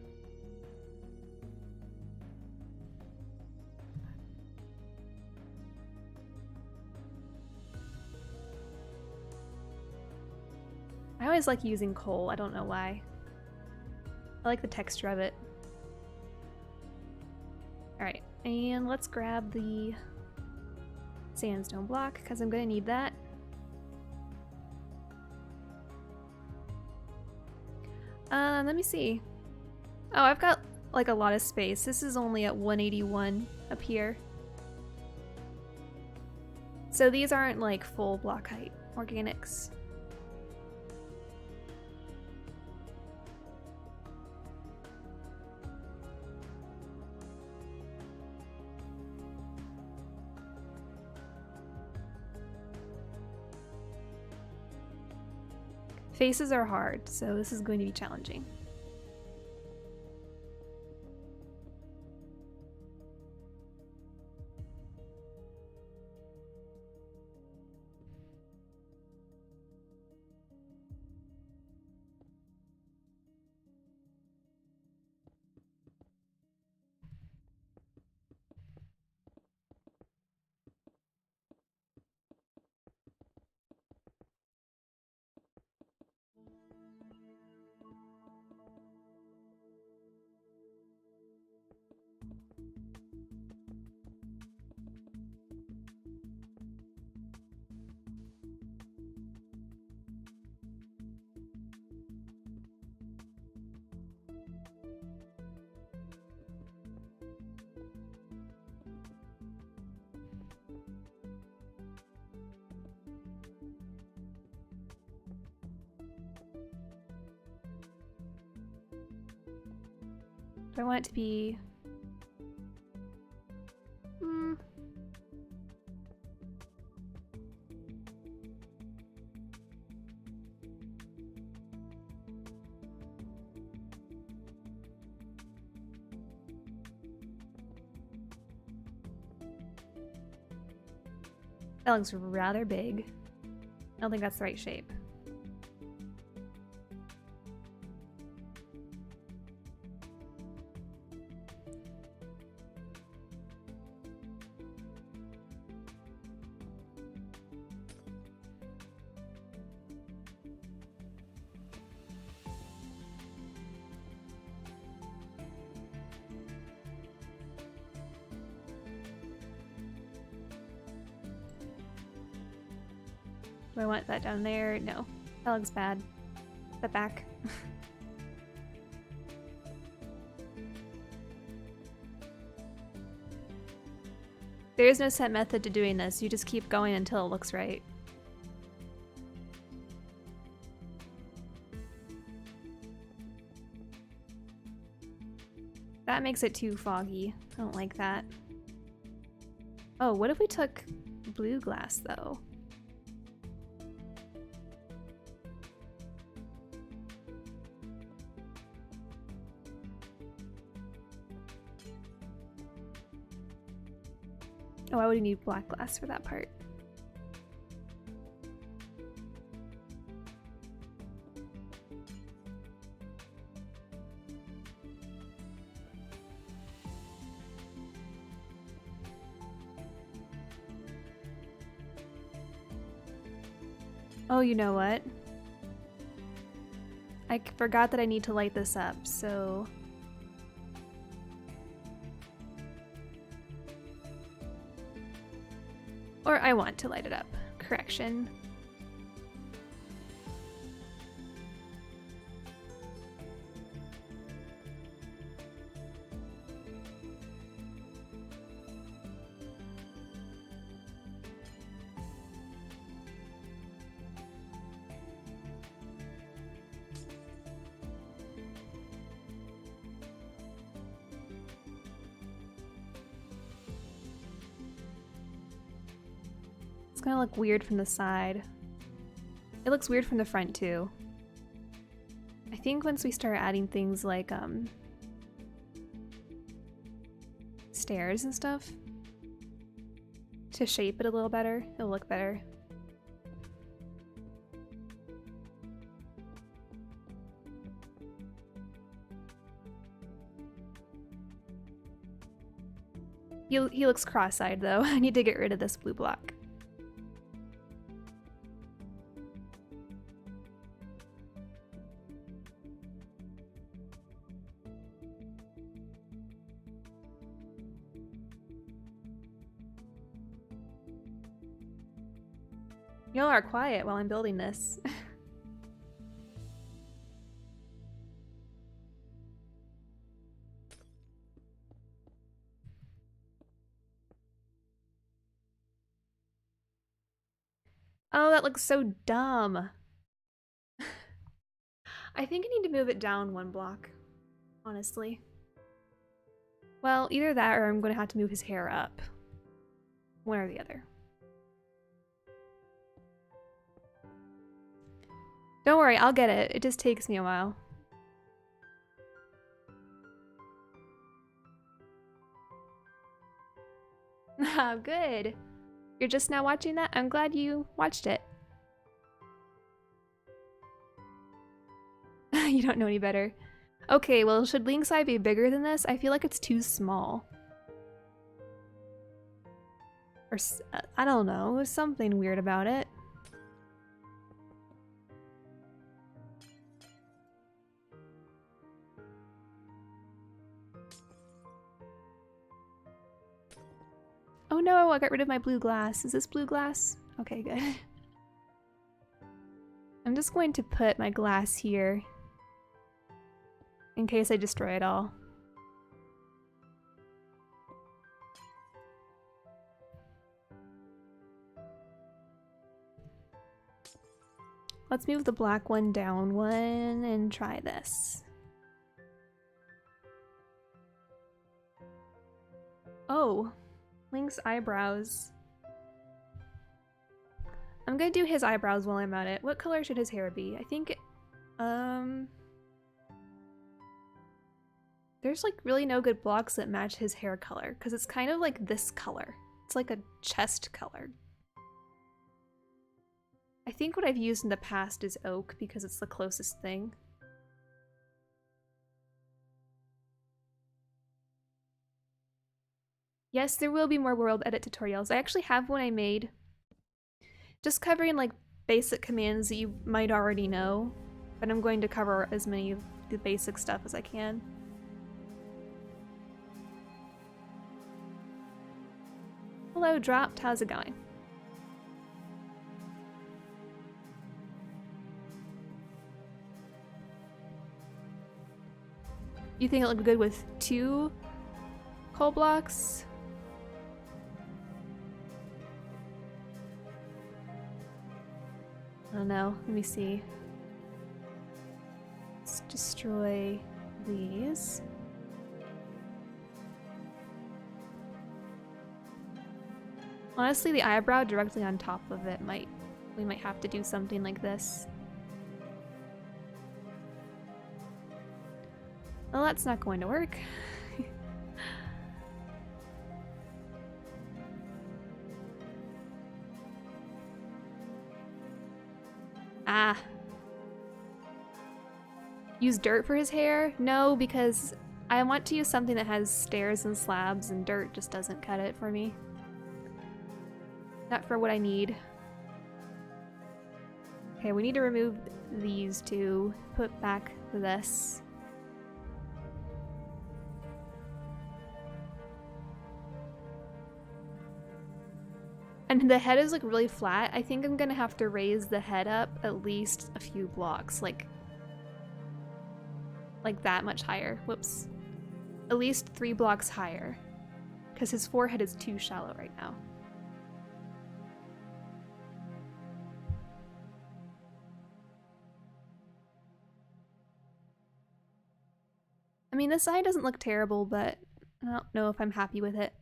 I always like using coal, I don't know why. I like the texture of it. Alright, and let's grab the sandstone block, because I'm gonna need that. Let me see. Oh, I've got like a lot of space. This is only at 181 up here. So these aren't like full block height organics. Faces are hard, so this is going to be challenging. Do I want it to be... That looks rather big. I don't think that's the right shape. Do I want that down there? No. That looks bad. That back. There is no set method to doing this. You just keep going until it looks right. That makes it too foggy. I don't like that. Oh, what if we took blue glass though? Oh, I would need black glass for that part. Oh, you know what? I forgot that I need to light this up, so... Or I want to light it up. Correction. It's gonna look weird from the side. It looks weird from the front too. I think once we start adding things like stairs and stuff to shape it a little better, it'll look better. He looks cross-eyed though. I need to get rid of this blue block. Y'all are quiet while I'm building this. Oh, that looks so dumb. I think I need to move it down one block, honestly. Well, either that or I'm going to have to move his hair up. One or the other. Don't worry, I'll get it. It just takes me a while. Ah, good. You're just now watching that? I'm glad you watched it. You don't know any better. Okay, well, should Link's eye be bigger than this? I feel like it's too small. Or, I don't know, there's something weird about it. Oh no, I got rid of my blue glass. Is this blue glass? Okay, good. I'm just going to put my glass here in case I destroy it all. Let's move the black one down one and try this. Oh, Link's eyebrows. I'm gonna do his eyebrows while I'm at it. What color should his hair be? I think, there's like really no good blocks that match his hair color because it's kind of like this color. It's like a chest color. I think what I've used in the past is oak because it's the closest thing. Yes, there will be more world edit tutorials. I actually have one I made just covering like basic commands that you might already know, but I'm going to cover as many of the basic stuff as I can. Hello, Dropped. How's it going? You think it looked good with 2 coal blocks? I don't know. Let me see. Let's destroy these. Honestly, the eyebrow directly on top of it we might have to do something like this. Well, that's not going to work. Ah. Use dirt for his hair? No, because I want to use something that has stairs and slabs, and dirt just doesn't cut it for me. Not for what I need. Okay, we need to remove these two, put back this. And the head is like really flat. I think I'm gonna have to raise the head up at least a few blocks, like that much higher. Whoops. At least 3 blocks higher, because his forehead is too shallow right now. I mean, this eye doesn't look terrible, but I don't know if I'm happy with it.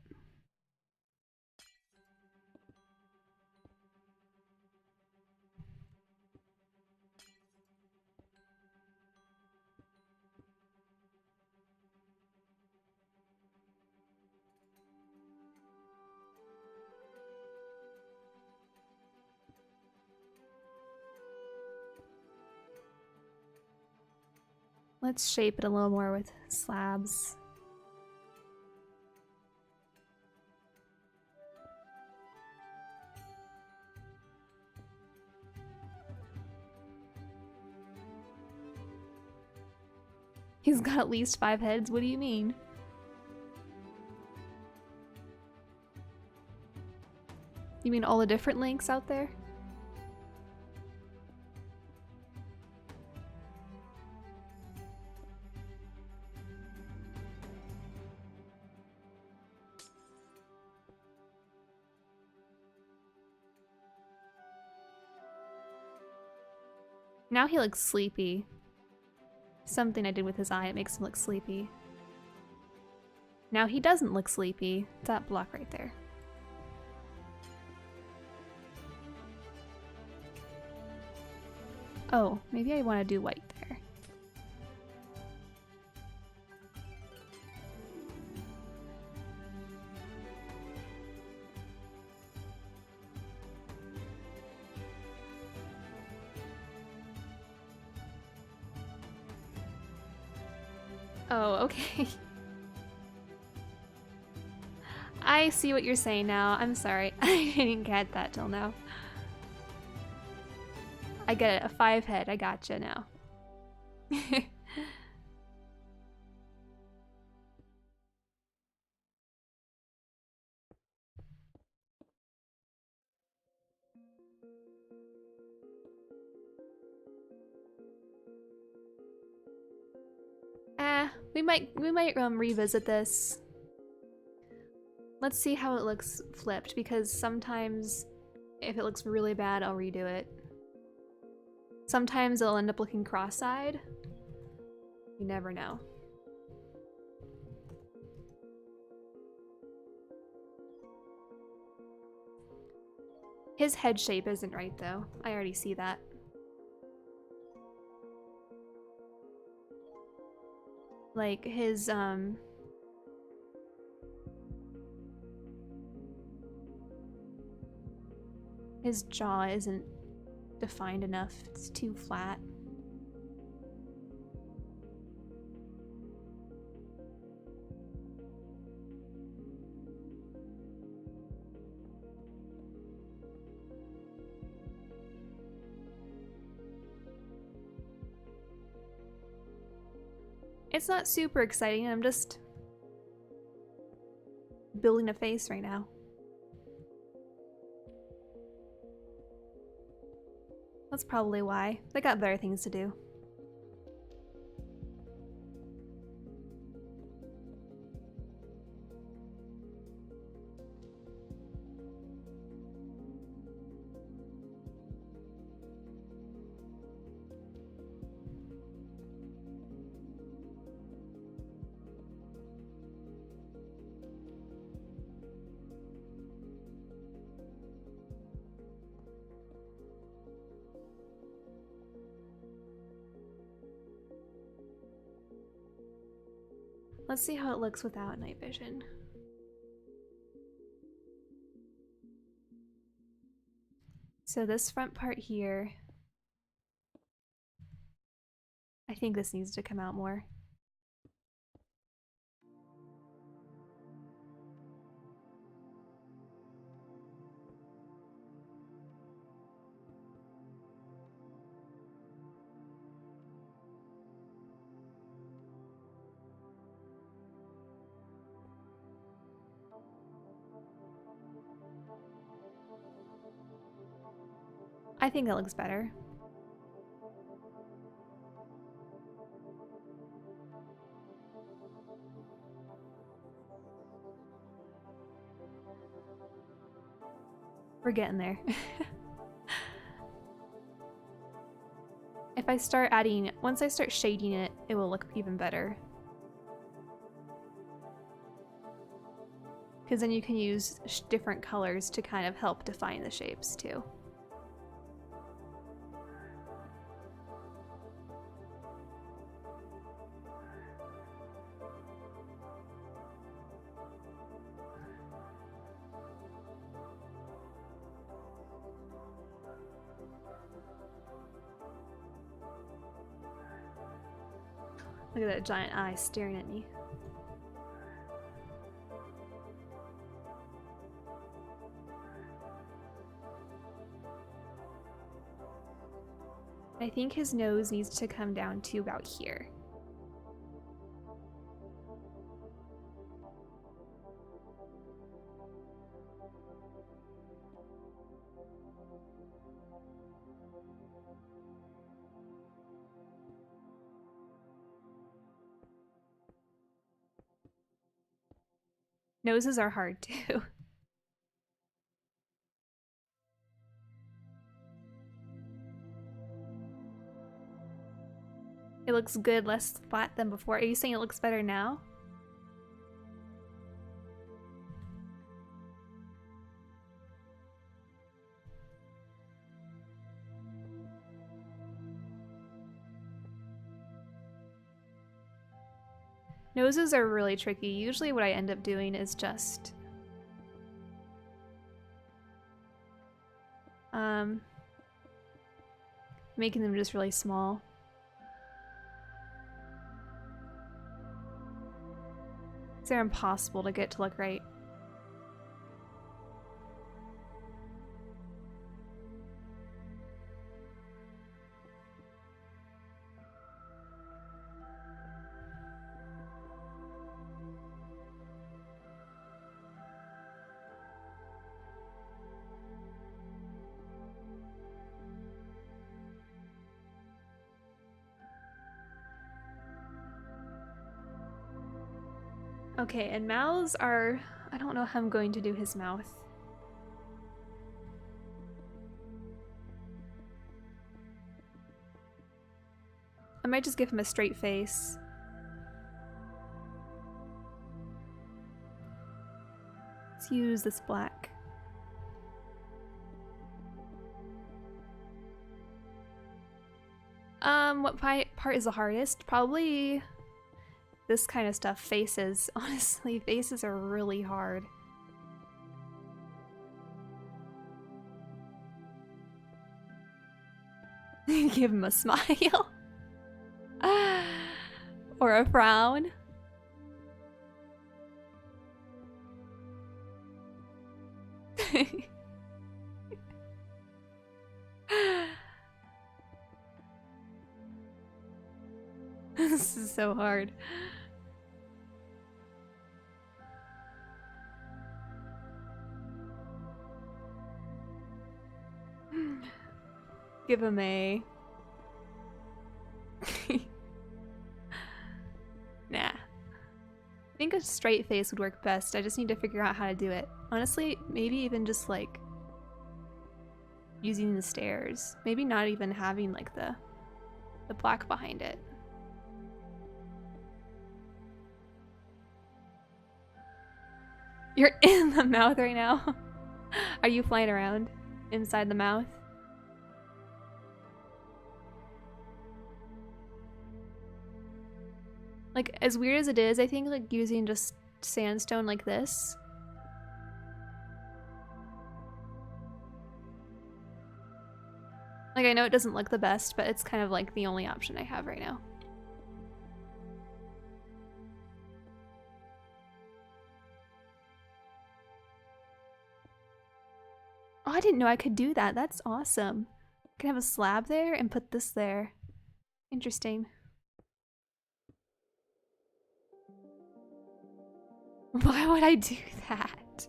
Let's shape it a little more with slabs. He's got at least 5 heads, what do you mean? You mean all the different Links out there? Now he looks sleepy. Something I did with his eye, it makes him look sleepy. Now he doesn't look sleepy. It's that block right there. Oh, maybe I want to do white there. Oh, okay. I see what you're saying now. I'm sorry. I didn't get that till now. I get it. A 5 head. I gotcha now. We might revisit this. Let's see how it looks flipped, because sometimes if it looks really bad, I'll redo it. Sometimes it'll end up looking cross-eyed. You never know. His head shape isn't right though. I already see that. Like his jaw isn't defined enough. It's too flat. It's not super exciting. I'm just building a face right now. That's probably why. They got better things to do. Let's see how it looks without night vision. So this front part here, I think this needs to come out more. I think that looks better. We're getting there. If I start adding, once I start shading it, it will look even better. Because then you can use different colors to kind of help define the shapes too. Look at that giant eye staring at me. I think his nose needs to come down to about here. Noses are hard too. It looks good, less flat than before. Are you saying it looks better now? Noses are really tricky. Usually what I end up doing is just making them just really small. They're impossible to get to look right. Okay, and mouths are... I don't know how I'm going to do his mouth. I might just give him a straight face. Let's use this black. What part is the hardest? Probably this kind of stuff. Faces. Honestly, faces are really hard. Give him a smile. Or a frown. This is so hard. Give him a... Nah. I think a straight face would work best. I just need to figure out how to do it. Honestly, maybe even just like using the stairs. Maybe not even having like the black behind it. You're in the mouth right now? Are you flying around inside the mouth? Like, as weird as it is, I think like using just sandstone like this. Like, I know it doesn't look the best, but it's kind of like the only option I have right now. Oh, I didn't know I could do that. That's awesome. I can have a slab there and put this there. Interesting. Why would I do that?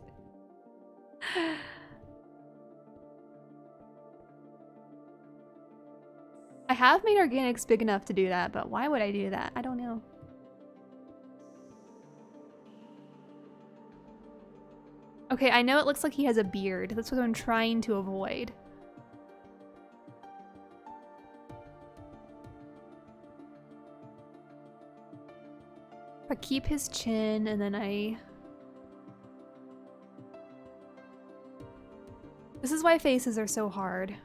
I have made organics big enough to do that, but why would I do that? I don't know. Okay, I know it looks like he has a beard. That's what I'm trying to avoid. If I keep his chin and then I... This is why faces are so hard.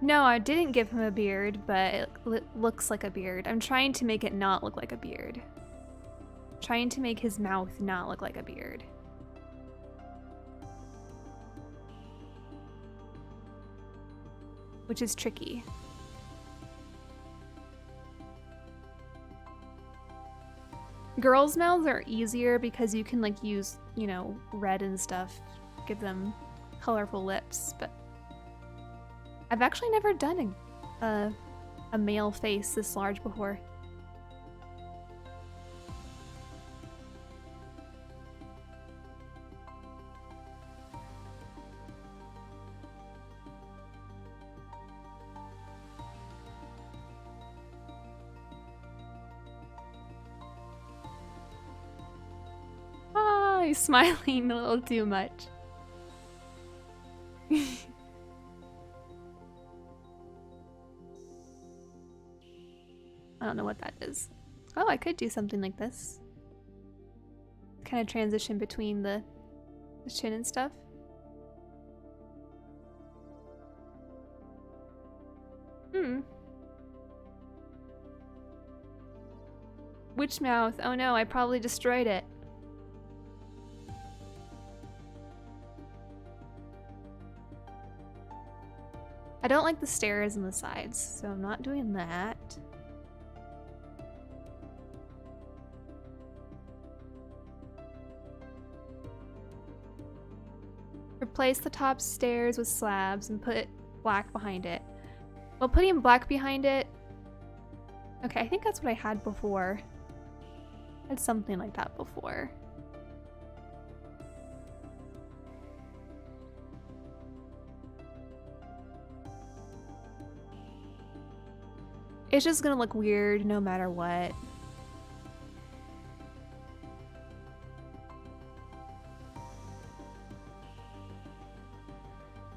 No, I didn't give him a beard, but it looks like a beard. I'm trying to make it not look like a beard. Trying to make his mouth not look like a beard. Which is tricky. Girls' mouths are easier because you can like use, you know, red and stuff, give them colorful lips, but I've actually never done a male face this large before. He's smiling a little too much. I don't know what that is. Oh, I could do something like this. Kind of transition between the chin and stuff. Witch mouth. Oh no, I probably destroyed it. I don't like the stairs and the sides, so I'm not doing that. Replace the top stairs with slabs and put black behind it. Well, putting black behind it... Okay, I think that's what I had before. I had something like that before. It's just gonna look weird no matter what.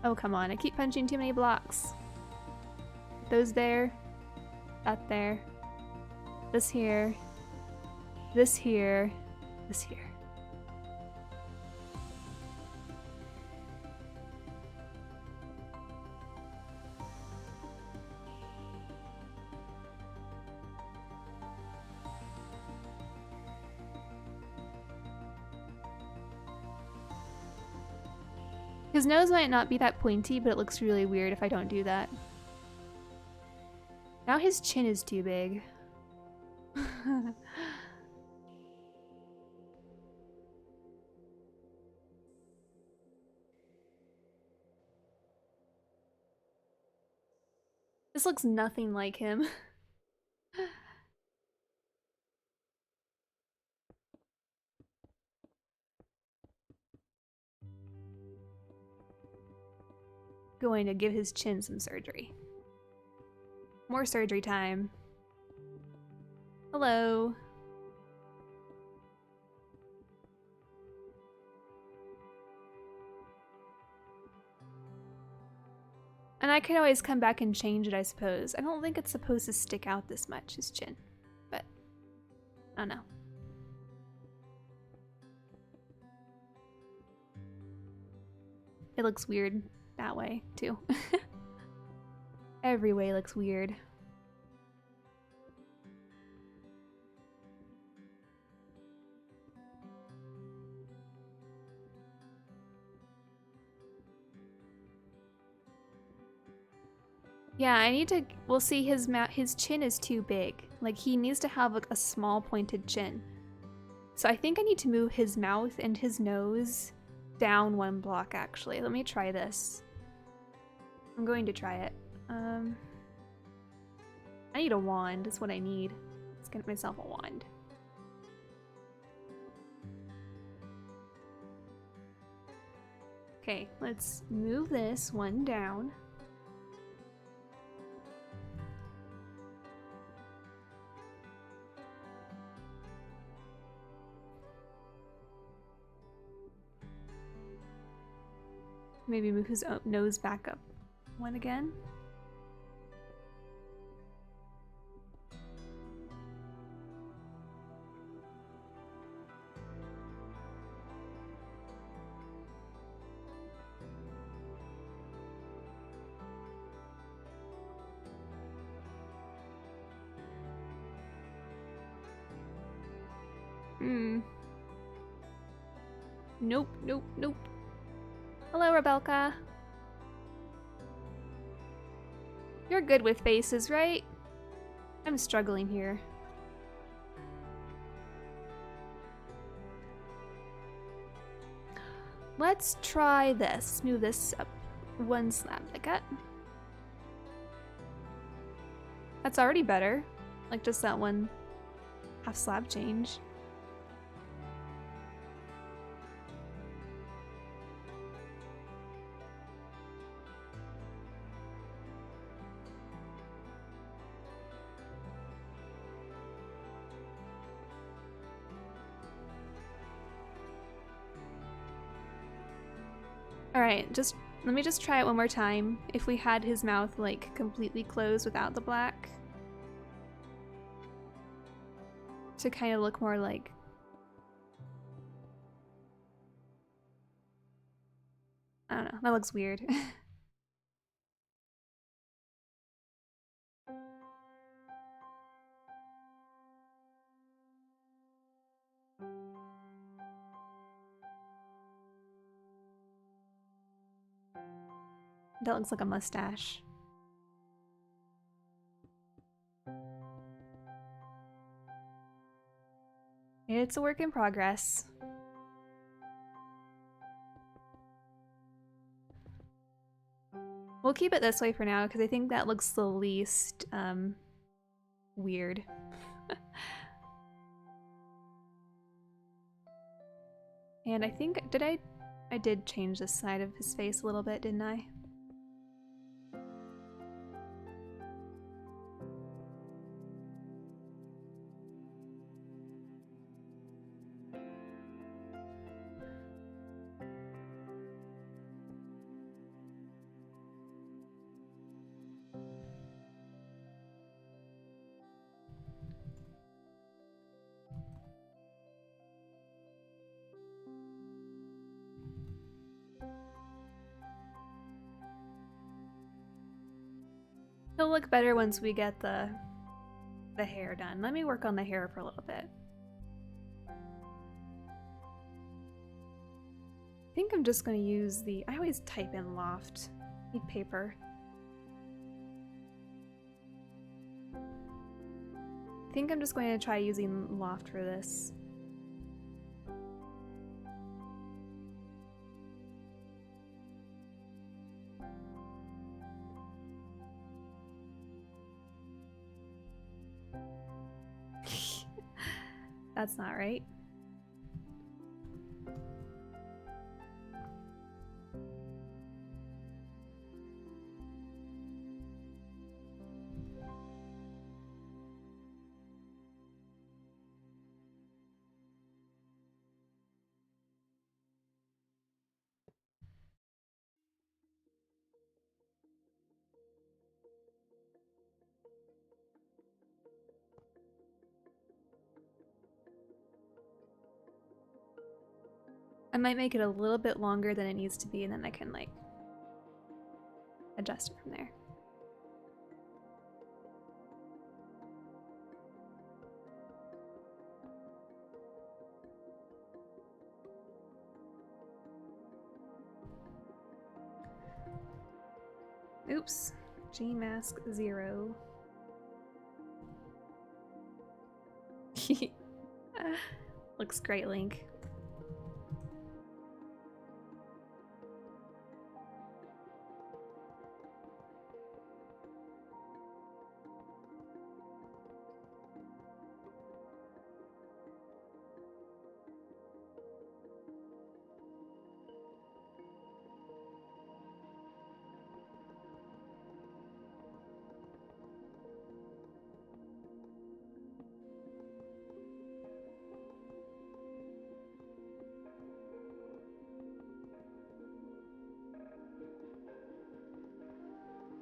Oh, come on. I keep punching too many blocks. Those there. That there. This here. This here. This here. His nose might not be that pointy, but it looks really weird if I don't do that. Now his chin is too big. This looks nothing like him. Going to give his chin some surgery. More surgery time. Hello. And I could always come back and change it, I suppose. I don't think it's supposed to stick out this much, his chin. But, I don't know. It looks weird that way, too. Every way looks weird. Yeah, I need to, we'll see his chin is too big. Like, he needs to have like a small pointed chin. So I think I need to move his mouth and his nose down one block, actually. Let me try this. I'm going to try it. I need a wand, is what I need. Let's get myself a wand. Okay, let's move this one down. Maybe move his nose back up one again. Nope, nope, nope. Hello, Rebelka. You're good with faces, right? I'm struggling here. Let's try this. Move this up one slab like that. That's already better. Like just that one half slab change. Alright, just let me just try it one more time. If we had his mouth like completely closed without the black. To kind of look more like... I don't know, that looks weird. That looks like a mustache. It's a work in progress. We'll keep it this way for now because I think that looks the least weird. And I think, I did change this side of his face a little bit, didn't I? He'll look better once we get the hair done. Let me work on the hair for a little bit. I think I'm just going to use the... I always type in loft. Need paper. I think I'm just going to try using loft for this. That's not right. I might make it a little bit longer than it needs to be, and then I can, like, adjust it from there. Oops. G-mask 0. Looks great, Link.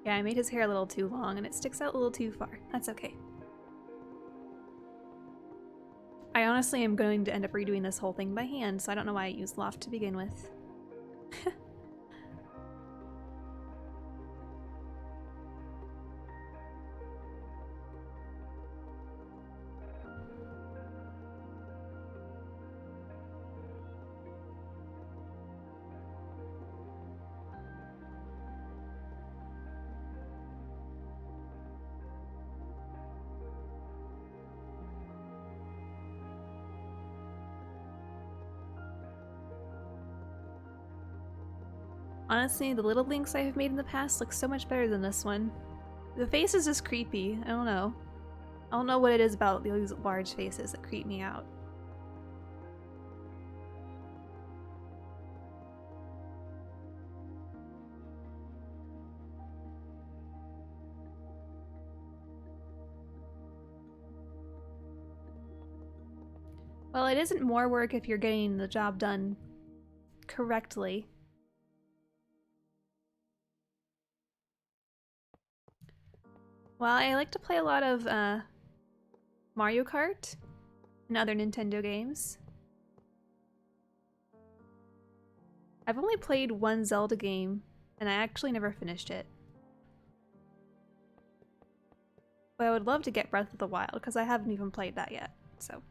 Yeah, I made his hair a little too long and it sticks out a little too far. That's okay. I honestly am going to end up redoing this whole thing by hand, so I don't know why I used loft to begin with. Honestly, the little links I have made in the past look so much better than this one. The face is just creepy. I don't know. I don't know what it is about these large faces that creep me out. Well, it isn't more work if you're getting the job done correctly. Well, I like to play a lot of Mario Kart and other Nintendo games. I've only played one Zelda game, and I actually never finished it. But I would love to get Breath of the Wild, because I haven't even played that yet, so.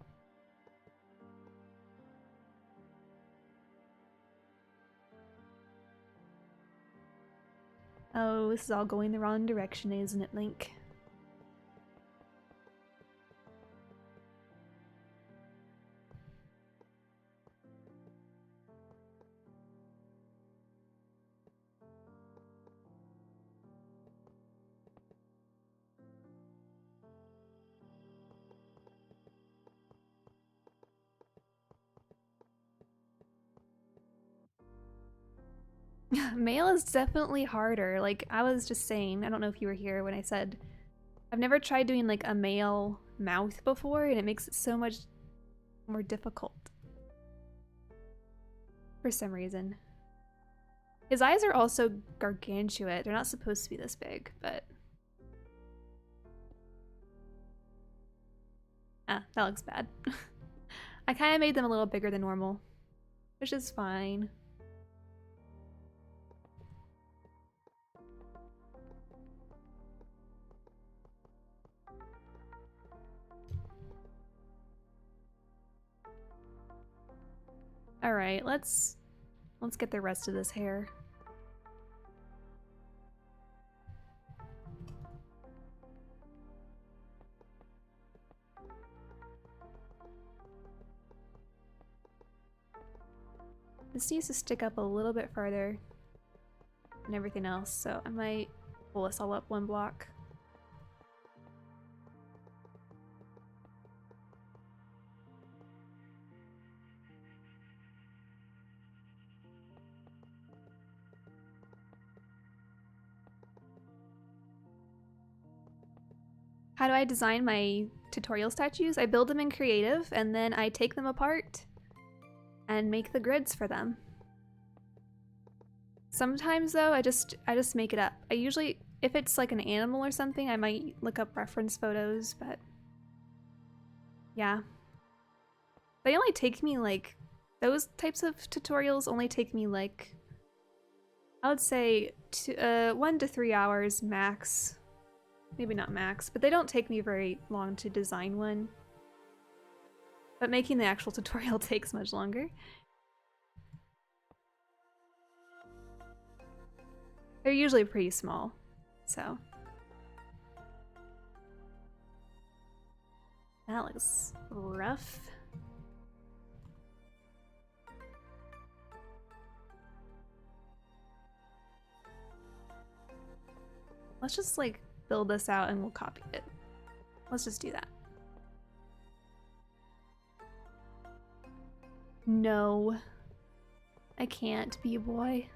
Oh, this is all going the wrong direction, isn't it, Link? Male is definitely harder. Like, I was just saying, I don't know if you were here when I said, I've never tried doing like a male mouth before, and it makes it so much more difficult. For some reason. His eyes are also gargantuan. They're not supposed to be this big, but... Ah, that looks bad. I kind of made them a little bigger than normal, which is fine. Alright, let's get the rest of this hair. This needs to stick up a little bit farther than everything else, so I might pull this all up one block. How do I design my tutorial statues? I build them in Creative, and then I take them apart and make the grids for them. Sometimes though, I just make it up. I usually, if it's like an animal or something, I might look up reference photos, but yeah. They only take me like, those types of tutorials only take me like, I would say 1 to 3 hours max. Maybe not max, but they don't take me very long to design one. But making the actual tutorial takes much longer. They're usually pretty small, so. That looks rough. Let's just like build this out and we'll copy it. Let's just do that. No, I can't be a boy.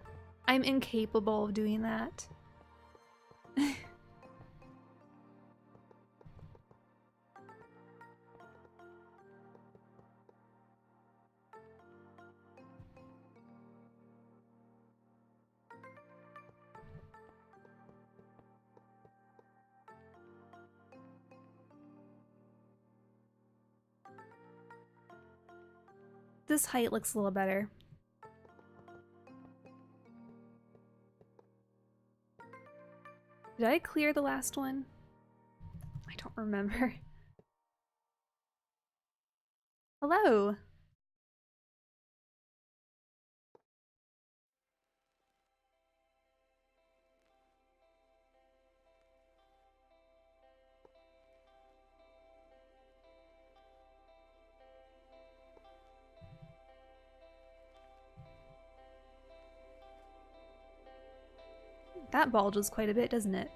I'm incapable of doing that. This height looks a little better. Did I clear the last one? I don't remember. Hello. That bulges quite a bit, doesn't it?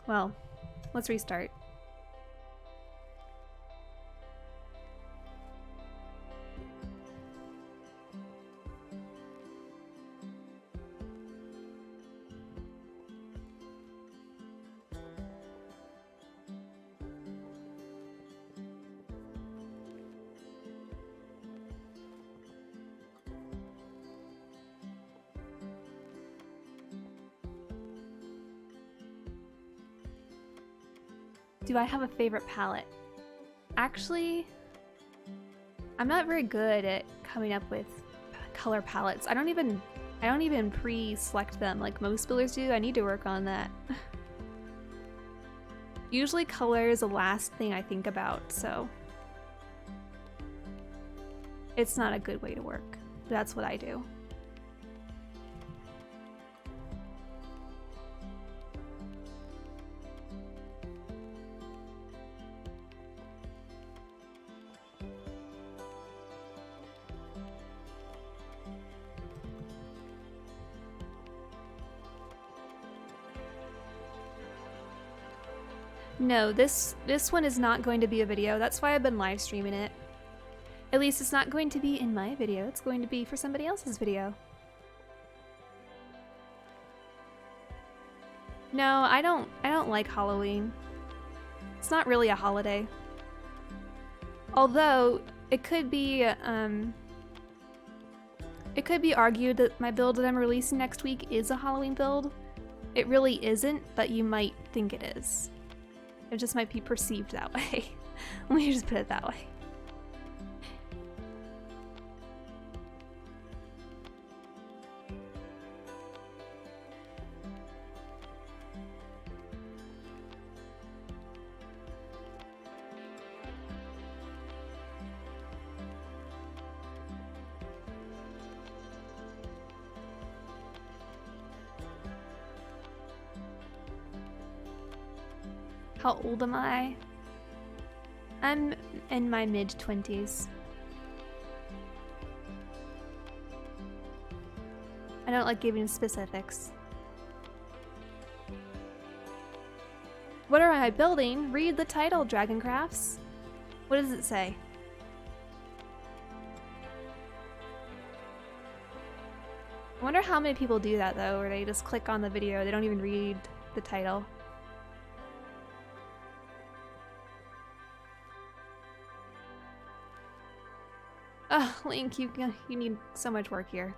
Well, let's restart. Do I have a favorite palette? Actually, I'm not very good at coming up with color palettes. I don't even pre-select them like most builders do. I need to work on that. Usually color is the last thing I think about, so it's not a good way to work. That's what I do. No, this one is not going to be a video. That's why I've been live streaming it. At least it's not going to be in my video. It's going to be for somebody else's video. No, I don't like Halloween. It's not really a holiday. Although it could be argued that my build that I'm releasing next week is a Halloween build. It really isn't, but you might think it is. It just might be perceived that way. Let me just put it that way. How old am I? I'm in my mid-20s. I don't like giving specifics. What am I building? Read the title, Dragon Crafts. What does it say? I wonder how many people do that though, where they just click on the video, they don't even read the title. Ugh, Link, you need so much work here.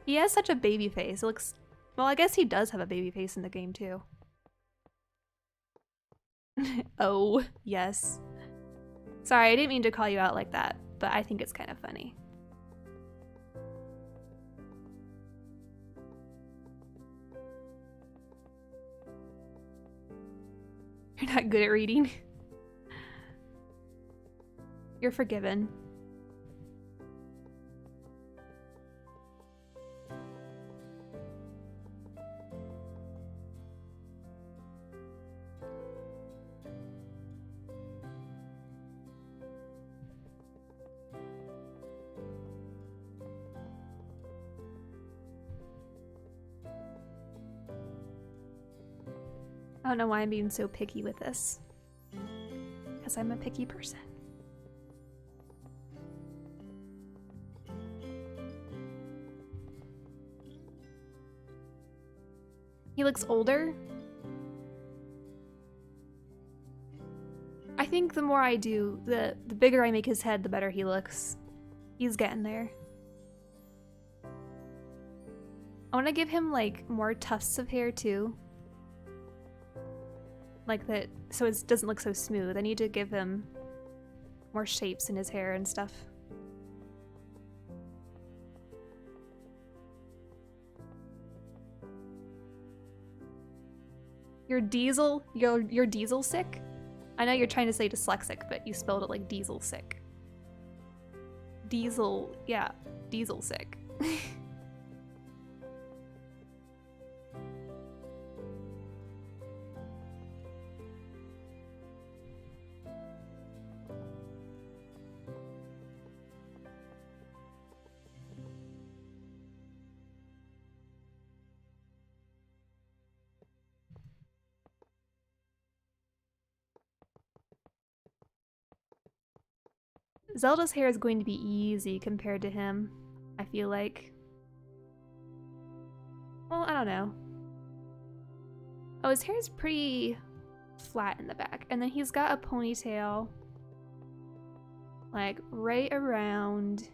He has such a baby face. It looks... Well, I guess he does have a baby face in the game, too. Oh, yes. Sorry, I didn't mean to call you out like that, but I think it's kind of funny. You're not good at reading. You're forgiven. I don't know why I'm being so picky with this. Because I'm a picky person. He looks older. I think the more I do, the bigger I make his head, the better he looks. He's getting there. I want to give him like more tufts of hair too. Like that, so it doesn't look so smooth. I need to give him more shapes in his hair and stuff. You're diesel? You're diesel sick? I know you're trying to say dyslexic, but you spelled it like diesel sick. Diesel, yeah, diesel sick. Zelda's hair is going to be easy compared to him, I feel like. Well, I don't know. Oh, his hair is pretty flat in the back. And then he's got a ponytail, like, right around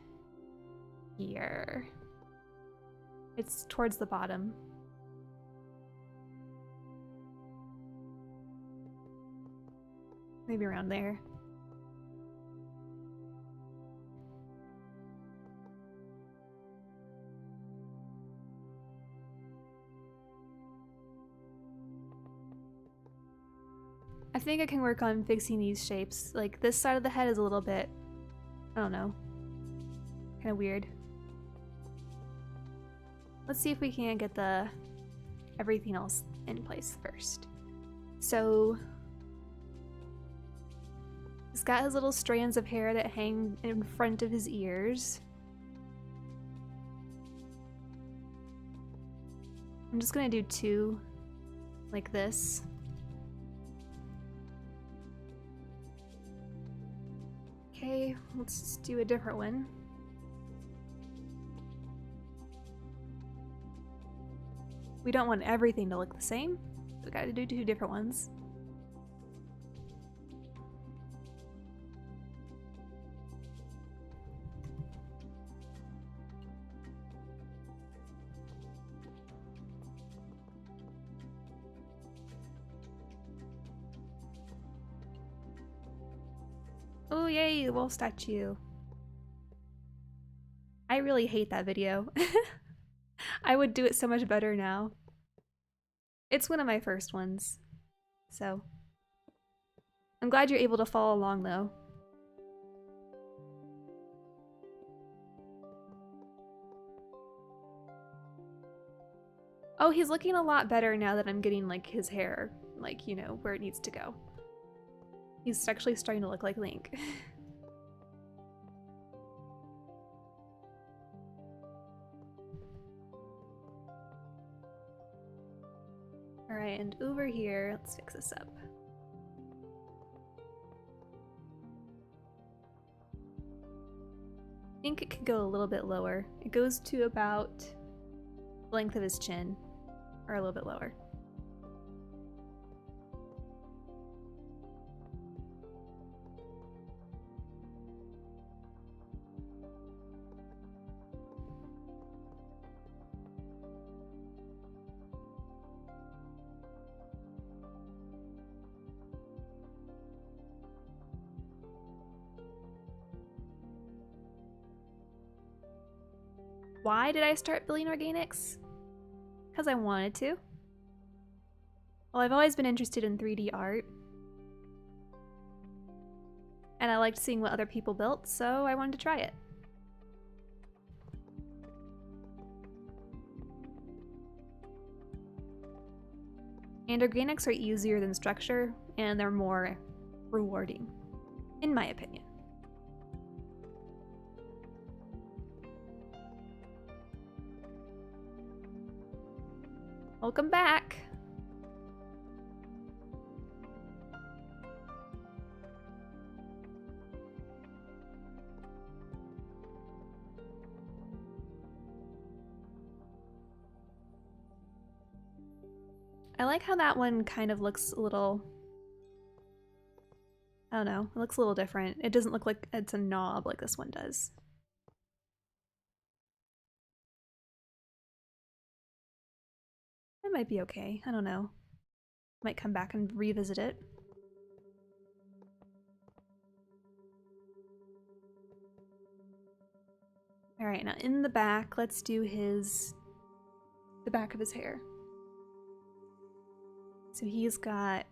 here. It's towards the bottom. Maybe around there. I think I can work on fixing these shapes. Like, this side of the head is a little bit, I don't know, kind of weird. Let's see if we can get everything else in place first. So he's got his little strands of hair that hang in front of his ears. I'm just gonna do 2 like this. Okay, let's do a different one. We don't want everything to look the same. We gotta do 2 different ones. Oh yay, the wolf statue. I really hate that video. I would do it so much better now. It's one of my first ones, so I'm glad you're able to follow along though. Oh, he's looking a lot better now that I'm getting like his hair, like, you know, where it needs to go. He's actually starting to look like Link. Alright, and over here, let's fix this up. I think it could go a little bit lower. It goes to about the length of his chin, or a little bit lower. Why did I start building organics? Because I wanted to. Well, I've always been interested in 3D art. And I liked seeing what other people built, so I wanted to try it. And organics are easier than structure, and they're more rewarding, in my opinion. Welcome back! I like how that one kind of looks a little... I don't know, it looks a little different. It doesn't look like it's a knob like this one does. It might be okay, I don't know. Might come back and revisit it. Alright, now in the back, let's do the back of his hair. So he's got...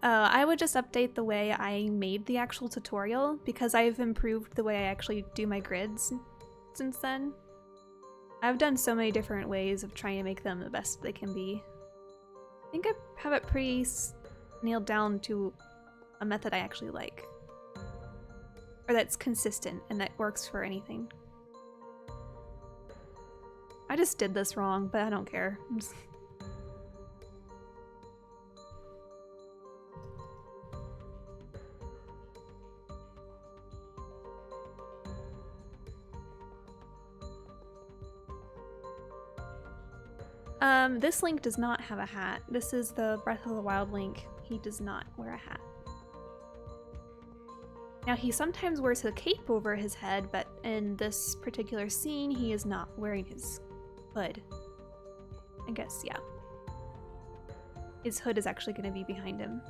I would just update the way I made the actual tutorial, because I've improved the way I actually do my grids since then. I've done so many different ways of trying to make them the best they can be. I think I have it pretty nailed down to a method I actually like. Or that's consistent and that works for anything. I just did this wrong, but I don't care. This Link does not have a hat. This is the Breath of the Wild Link. He does not wear a hat. Now he sometimes wears a cape over his head, but in this particular scene he is not wearing his hood. I guess, yeah. his hood is actually going to be behind him.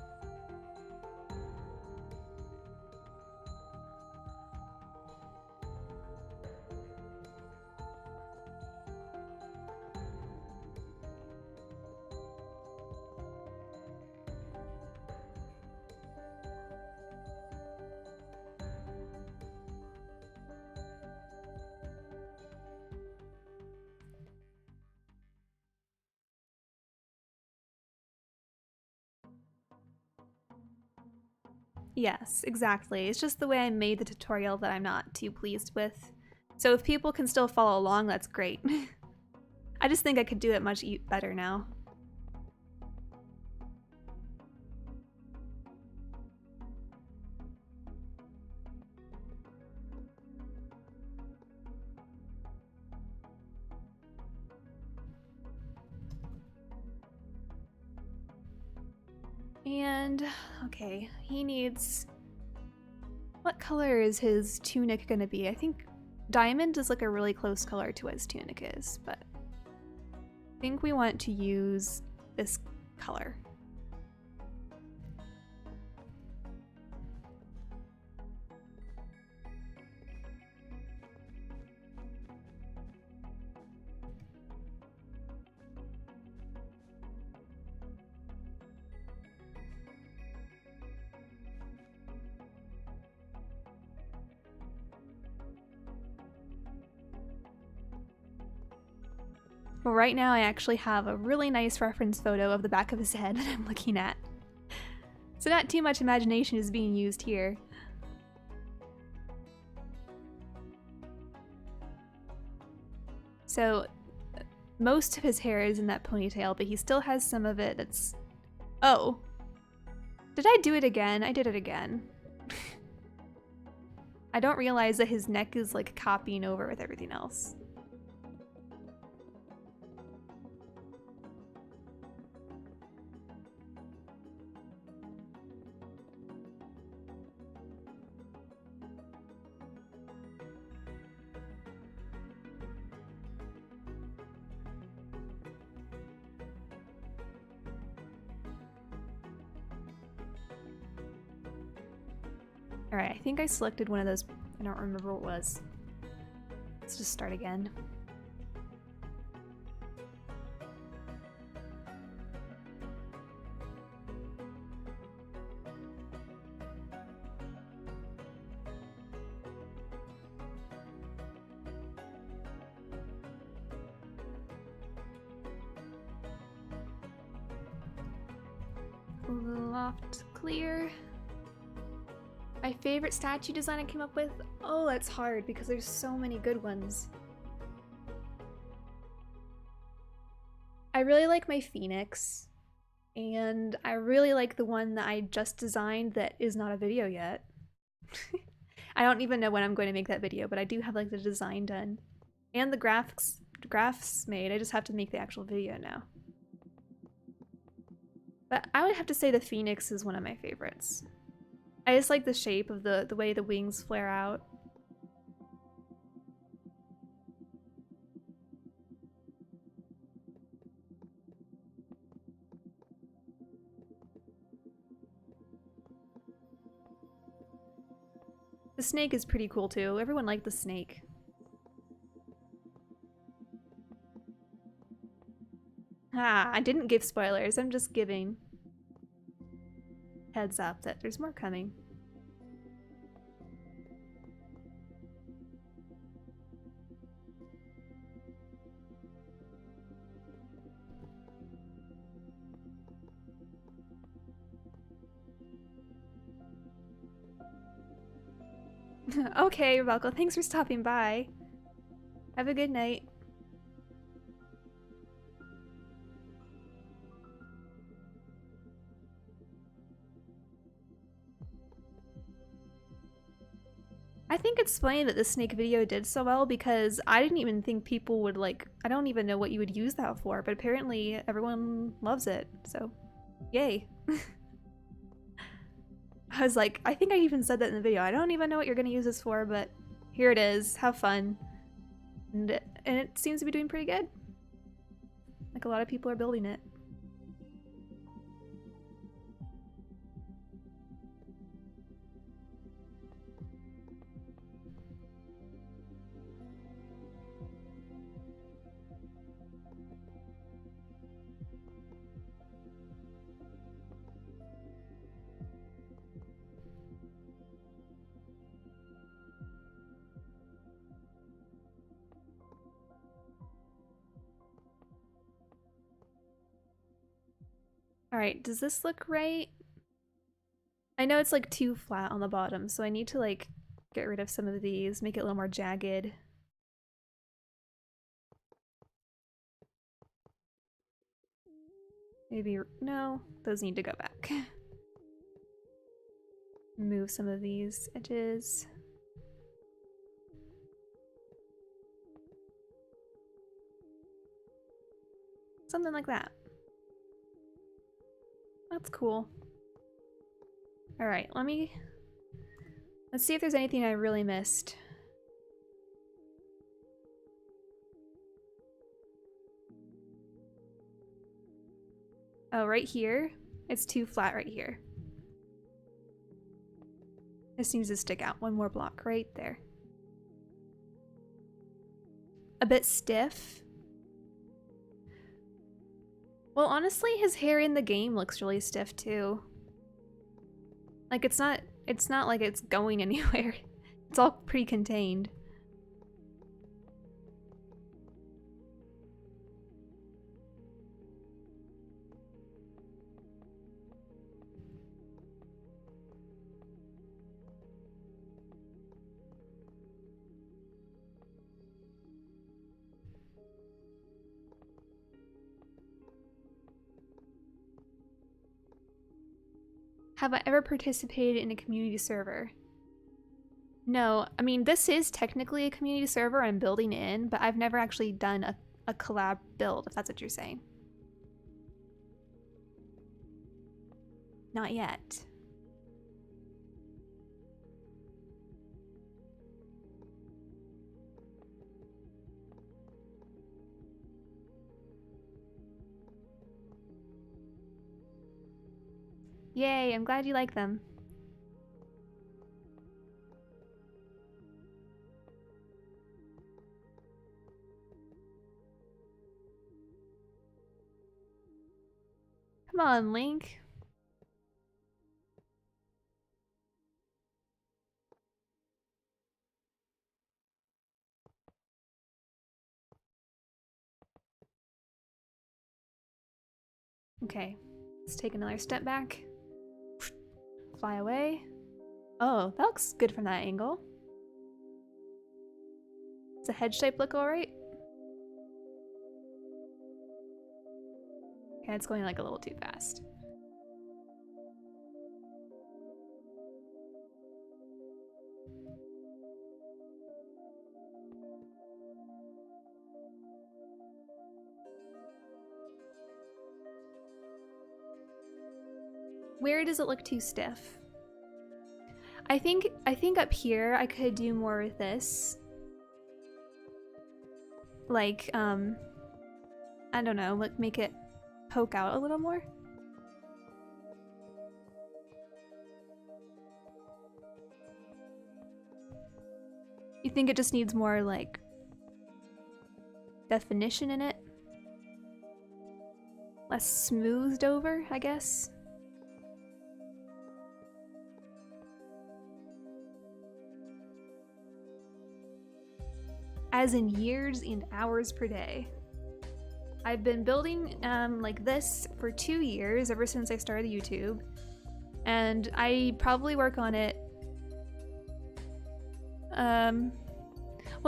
Yes, exactly. It's just the way I made the tutorial that I'm not too pleased with. So if people can still follow along, that's great. I just think I could do it much better now. And, okay, he needs... What color is his tunic gonna be? I think diamond is like a really close color to what his tunic is, but I think we want to use this color. Well, right now I actually have a really nice reference photo of the back of his head that I'm looking at. So not too much imagination is being used here. So most of his hair is in that ponytail, but he still has some of it that's... Oh. Did I do it again? I did it again. I don't realize that his neck is like copying over with everything else. Alright, I think I selected one of those. I don't remember what it was. Let's just start again. Loft clear. My favorite statue design I came up with? Oh, that's hard because there's so many good ones. I really like my phoenix, and I really like the one that I just designed that is not a video yet. I don't even know when I'm going to make that video, but I do have like the design done. And the graphs made. I just have to make the actual video now. But I would have to say the phoenix is one of my favorites. I just like the shape of the way the wings flare out. The snake is pretty cool too. Everyone liked the snake. Ah, I didn't give spoilers. I'm just giving heads up that there's more coming. Okay, Rebecca, thanks for stopping by. Have a good night. I think it's funny that the snake video did so well because I didn't even think people would like, I don't even know what you would use that for, but apparently everyone loves it, so yay. I was like, I think I even said that in the video. I don't even know what you're gonna use this for, but here it is. Have fun. And it seems to be doing pretty good. Like a lot of people are building it. Alright, does this look right? I know it's like too flat on the bottom, so I need to like get rid of some of these, make it a little more jagged. Maybe, no, those need to go back. Move some of these edges. Something like that. That's cool. Alright, let's see if there's anything I really missed. Oh, right here? It's too flat right here. This needs to stick out one more block right there. A bit stiff. Well, honestly, his hair in the game looks really stiff too. Like it's not like it's going anywhere. It's all pretty contained. Have I ever participated in a community server? No, I mean, this is technically a community server I'm building in, but I've never actually done a collab build, if that's what you're saying. Not yet. Yay, I'm glad you like them. Come on, Link. Okay, let's take another step back. Fly away. Oh, that looks good from that angle. Does the head shape look alright? Okay, it's going like a little too fast. Where does it look too stiff? I think up here I could do more with this. Like, I don't know, like make it poke out a little more. You think it just needs more like definition in it? Less smoothed over, I guess. As in years and hours per day. I've been building like this for 2 years, ever since I started YouTube. And I probably work on it. Well,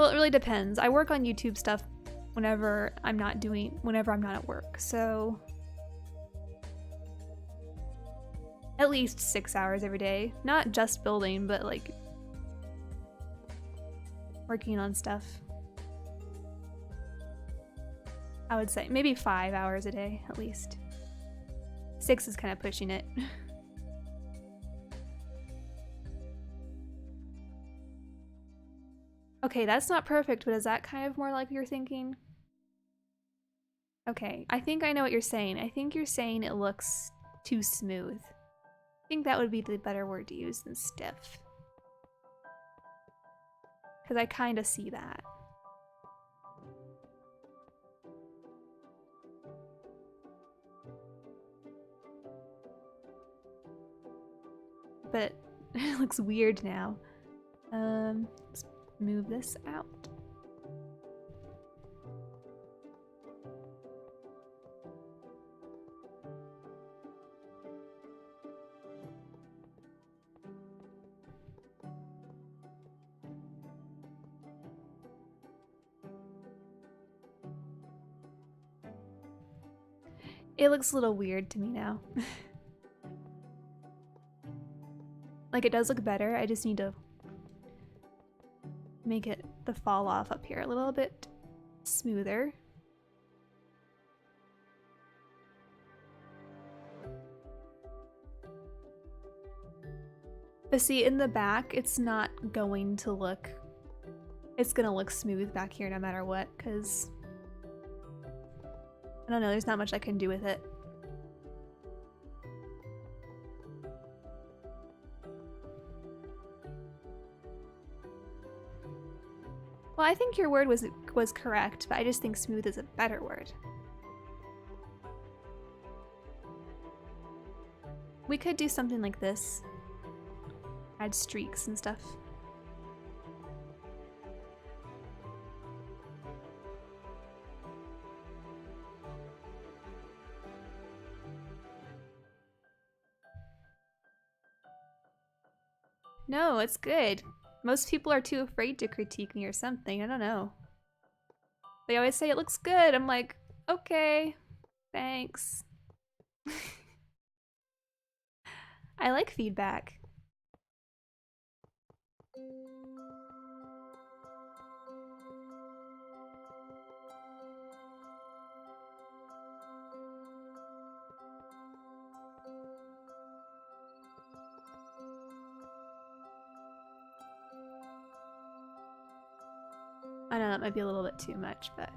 it really depends. I work on YouTube stuff whenever I'm not at work. So at least 6 hours every day. Not just building, but like working on stuff. I would say maybe 5 hours a day, at least. 6 is kind of pushing it. Okay, that's not perfect, but is that kind of more like you're thinking? Okay, I think I know what you're saying. I think you're saying it looks too smooth. I think that would be the better word to use than stiff. Because I kind of see that. But it looks weird now. Let's move this out. It looks a little weird to me now. Like, it does look better, I just need to make it the fall off up here a little bit smoother. But see, in the back, it's not going to look... It's gonna look smooth back here no matter what, because... I don't know, there's not much I can do with it. Well, I think your word was correct, but I just think smooth is a better word. We could do something like this. Add streaks and stuff. No, it's good. Most people are too afraid to critique me or something. I don't know. They always say it looks good. I'm like, okay, thanks. I like feedback. I know that might be a little bit too much, but...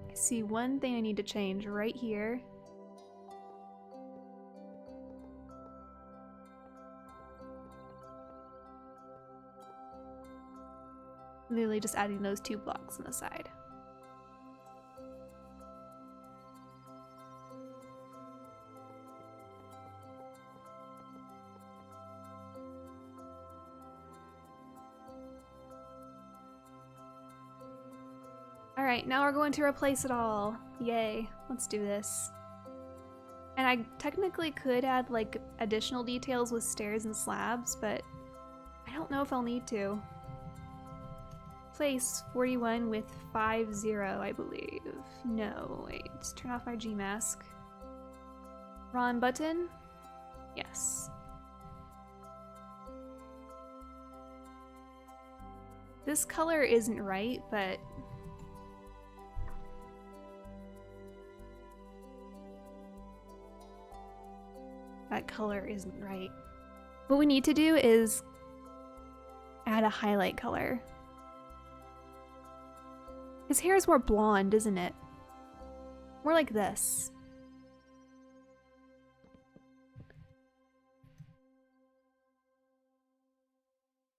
I see one thing I need to change right here. Literally just adding those 2 blocks on the side. Alright, now we're going to replace it all. Yay, let's do this. And I technically could add like additional details with stairs and slabs, but I don't know if I'll need to. Place 41 with 50, I believe. No, wait, just turn off my G mask. Wrong button? Yes. This color isn't right, but that color isn't right. What we need to do is add a highlight color. His hair is more blonde, isn't it? More like this.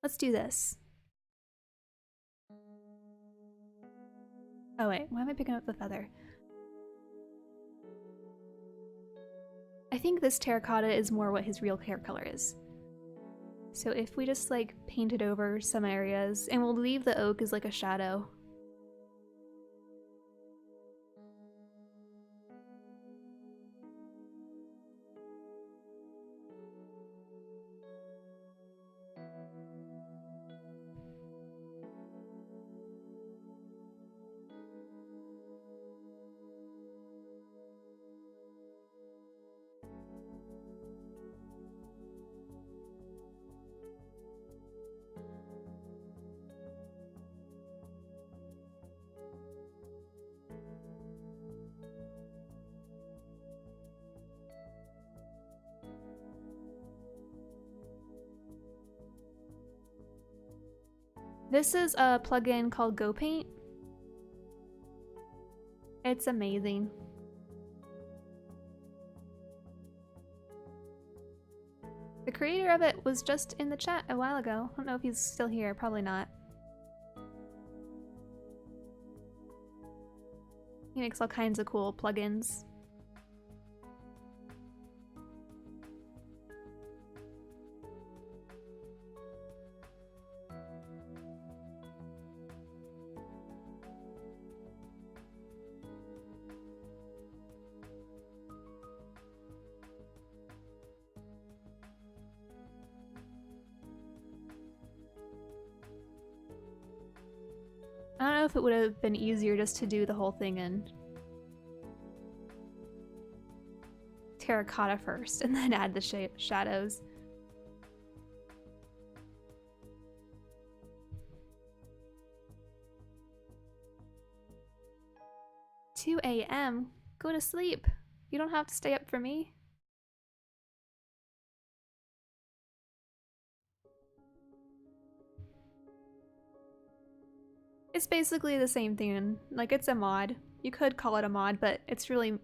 Let's do this. Oh wait, why am I picking up the feather? I think this terracotta is more what his real hair color is. So if we just like paint it over some areas, and we'll leave the oak as like a shadow. This is a plugin called GoPaint. It's amazing. The creator of it was just in the chat a while ago. I don't know if he's still here, probably not. He makes all kinds of cool plugins. I don't know if it would have been easier just to do the whole thing in terracotta first and then add the shadows. 2 a.m. Go to sleep. You don't have to stay up for me. It's basically the same thing. Like, it's a mod. You could call it a mod, but it's really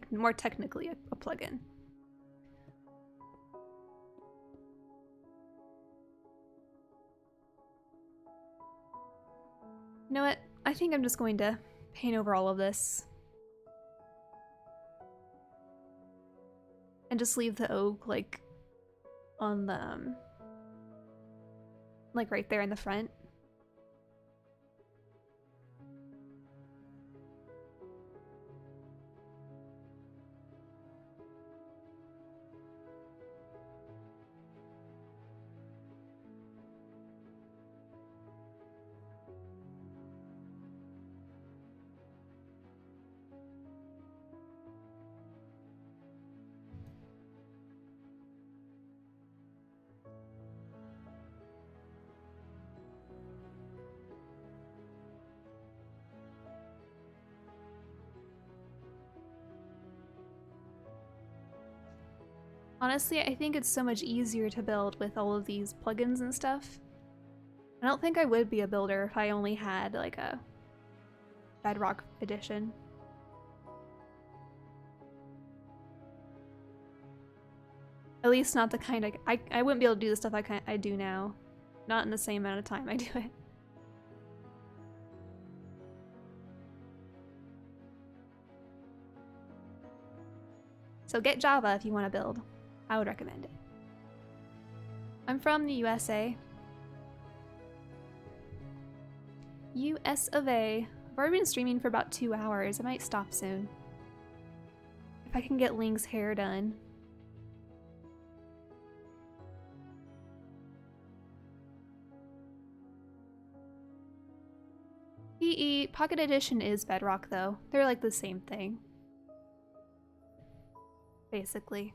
more technically a plugin. You know what? I think I'm just going to paint over all of this. And just leave the oak, like, on the, like, right there in the front. Honestly, I think it's so much easier to build with all of these plugins and stuff. I don't think I would be a builder if I only had like a Bedrock edition. At least not the kind I wouldn't be able to do the stuff I do now. Not in the same amount of time I do it. So get Java if you want to build. I would recommend it. I'm from the USA. US of A. I've already been streaming for about 2 hours. I might stop soon. If I can get Link's hair done. PE Pocket Edition is Bedrock though. They're like the same thing. Basically.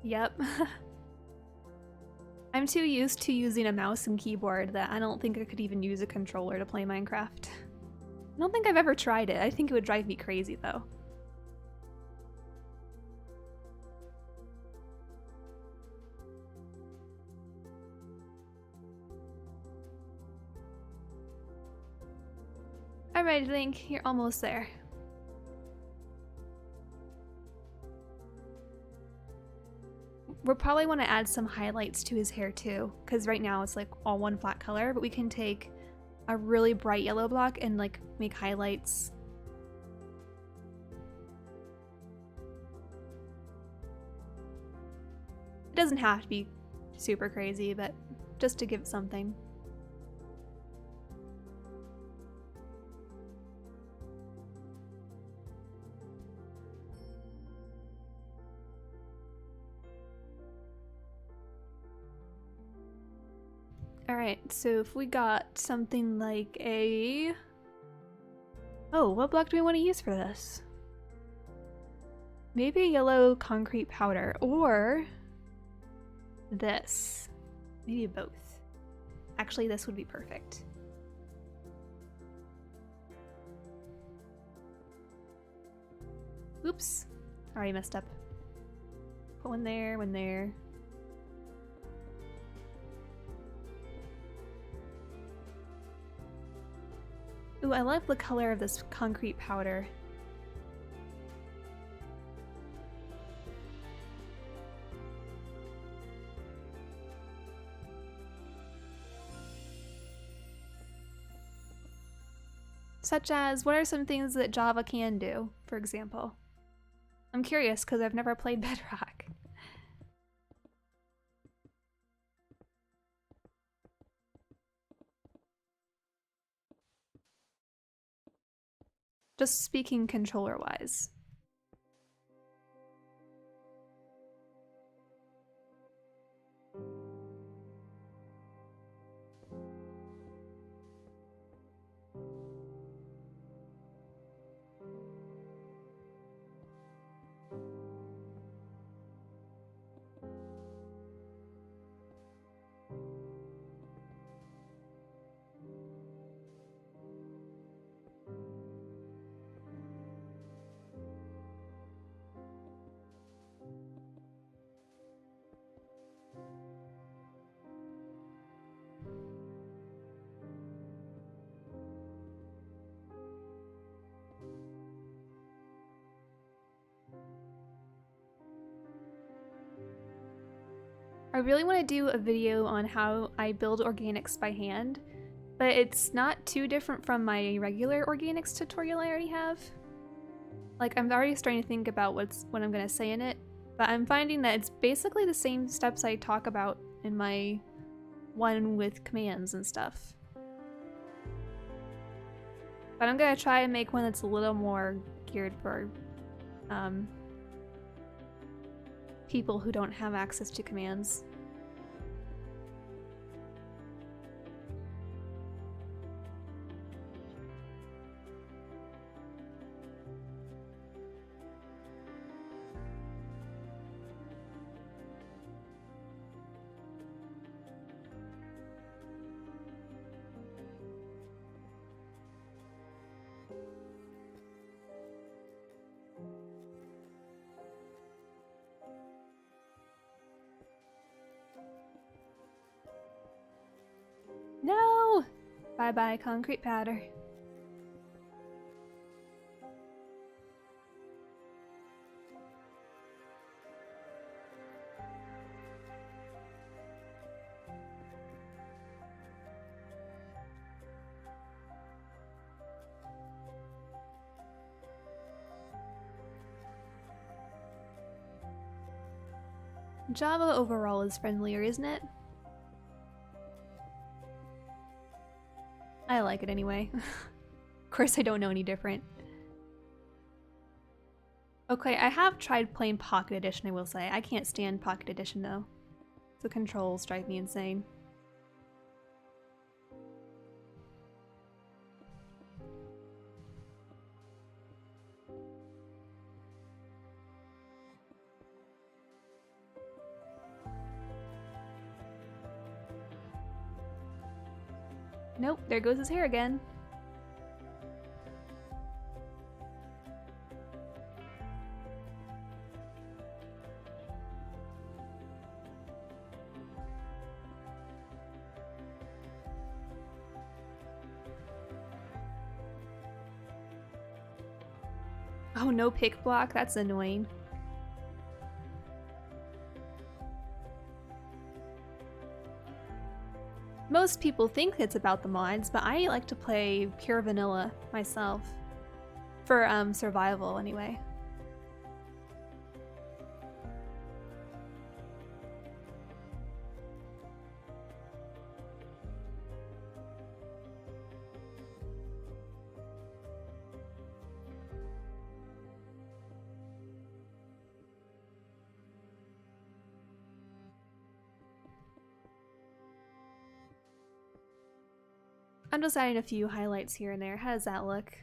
Yep. I'm too used to using a mouse and keyboard that I don't think I could even use a controller to play Minecraft. I don't think I've ever tried it. I think it would drive me crazy though. Alright, Link, you're almost there. We'll probably want to add some highlights to his hair too, because right now it's like all one flat color, but we can take a really bright yellow block and like make highlights. It doesn't have to be super crazy, but just to give it something. Alright, so if we got something like a... Oh, what block do we want to use for this? Maybe a yellow concrete powder, or this. Maybe both. Actually, this would be perfect. Oops. Already messed up. Put one there, one there. Ooh, I love the color of this concrete powder. Such as, what are some things that Java can do, for example? I'm curious because I've never played Bedrock. Just speaking controller-wise. I really want to do a video on how I build organics by hand, but it's not too different from my regular organics tutorial I already have. Like, I'm already starting to think about what I'm going to say in it, but I'm finding that it's basically the same steps I talk about in my one with commands and stuff. But I'm going to try and make one that's a little more geared for people who don't have access to commands. No! Bye-bye, concrete powder. Java overall is friendlier, isn't it? I like it anyway. Of course I don't know any different. Okay, I have tried playing Pocket Edition, I will say. I can't stand Pocket Edition though. The controls drive me insane. Nope, there goes his hair again. Oh, no pick block? That's annoying. Most people think it's about the mods, but I like to play pure vanilla myself. For survival, anyway. I'm just adding a few highlights here and there. How does that look?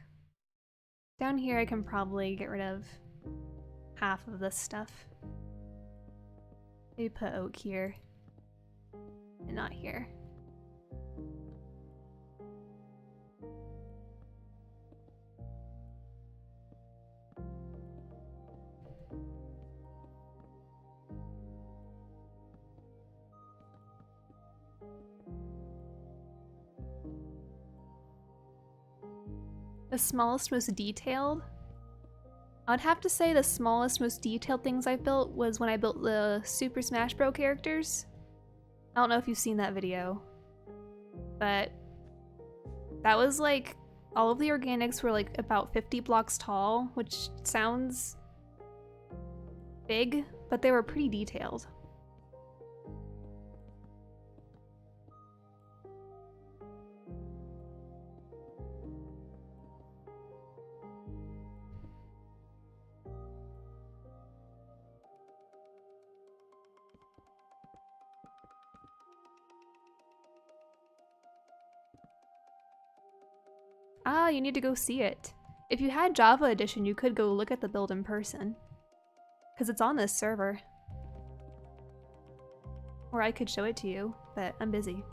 Down here I can probably get rid of half of this stuff. Maybe put oak here. And not here. The smallest, most detailed? I'd have to say the smallest, most detailed things I've built was when I built the Super Smash Bros. Characters. I don't know if you've seen that video, but that was like, all of the organics were like about 50 blocks tall, which sounds big, but they were pretty detailed. Ah, you need to go see it. If you had Java Edition, you could go look at the build in person. Because it's on this server. Or I could show it to you, but I'm busy.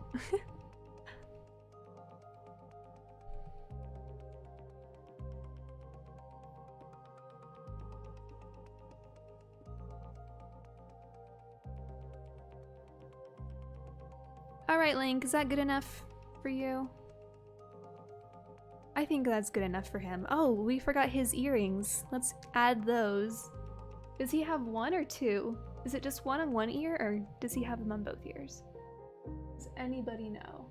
Alright, Link, is that good enough for you? I think that's good enough for him. Oh, we forgot his earrings. Let's add those. Does he have one or two? Is it just one on one ear, or does he have them on both ears? Does anybody know?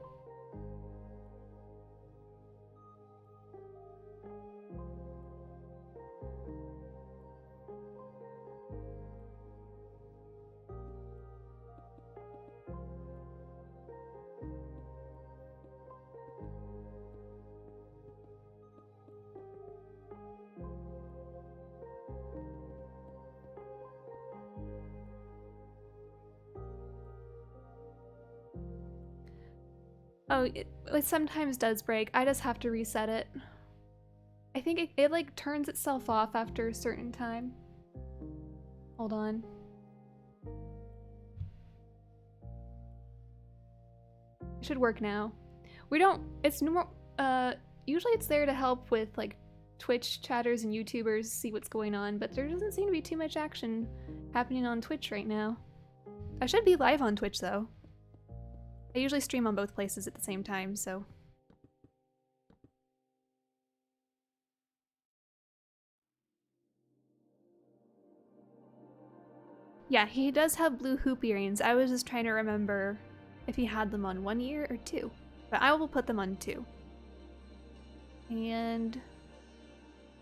Oh, it sometimes does break. I just have to reset it. I think it like turns itself off after a certain time. Hold on. It should work now. We don't, it's more, usually it's there to help with like Twitch chatters and YouTubers see what's going on, but there doesn't seem to be too much action happening on Twitch right now. I should be live on Twitch though. I usually stream on both places at the same time, so. Yeah, he does have blue hoop earrings. I was just trying to remember if he had them on one ear or two. But I will put them on two. And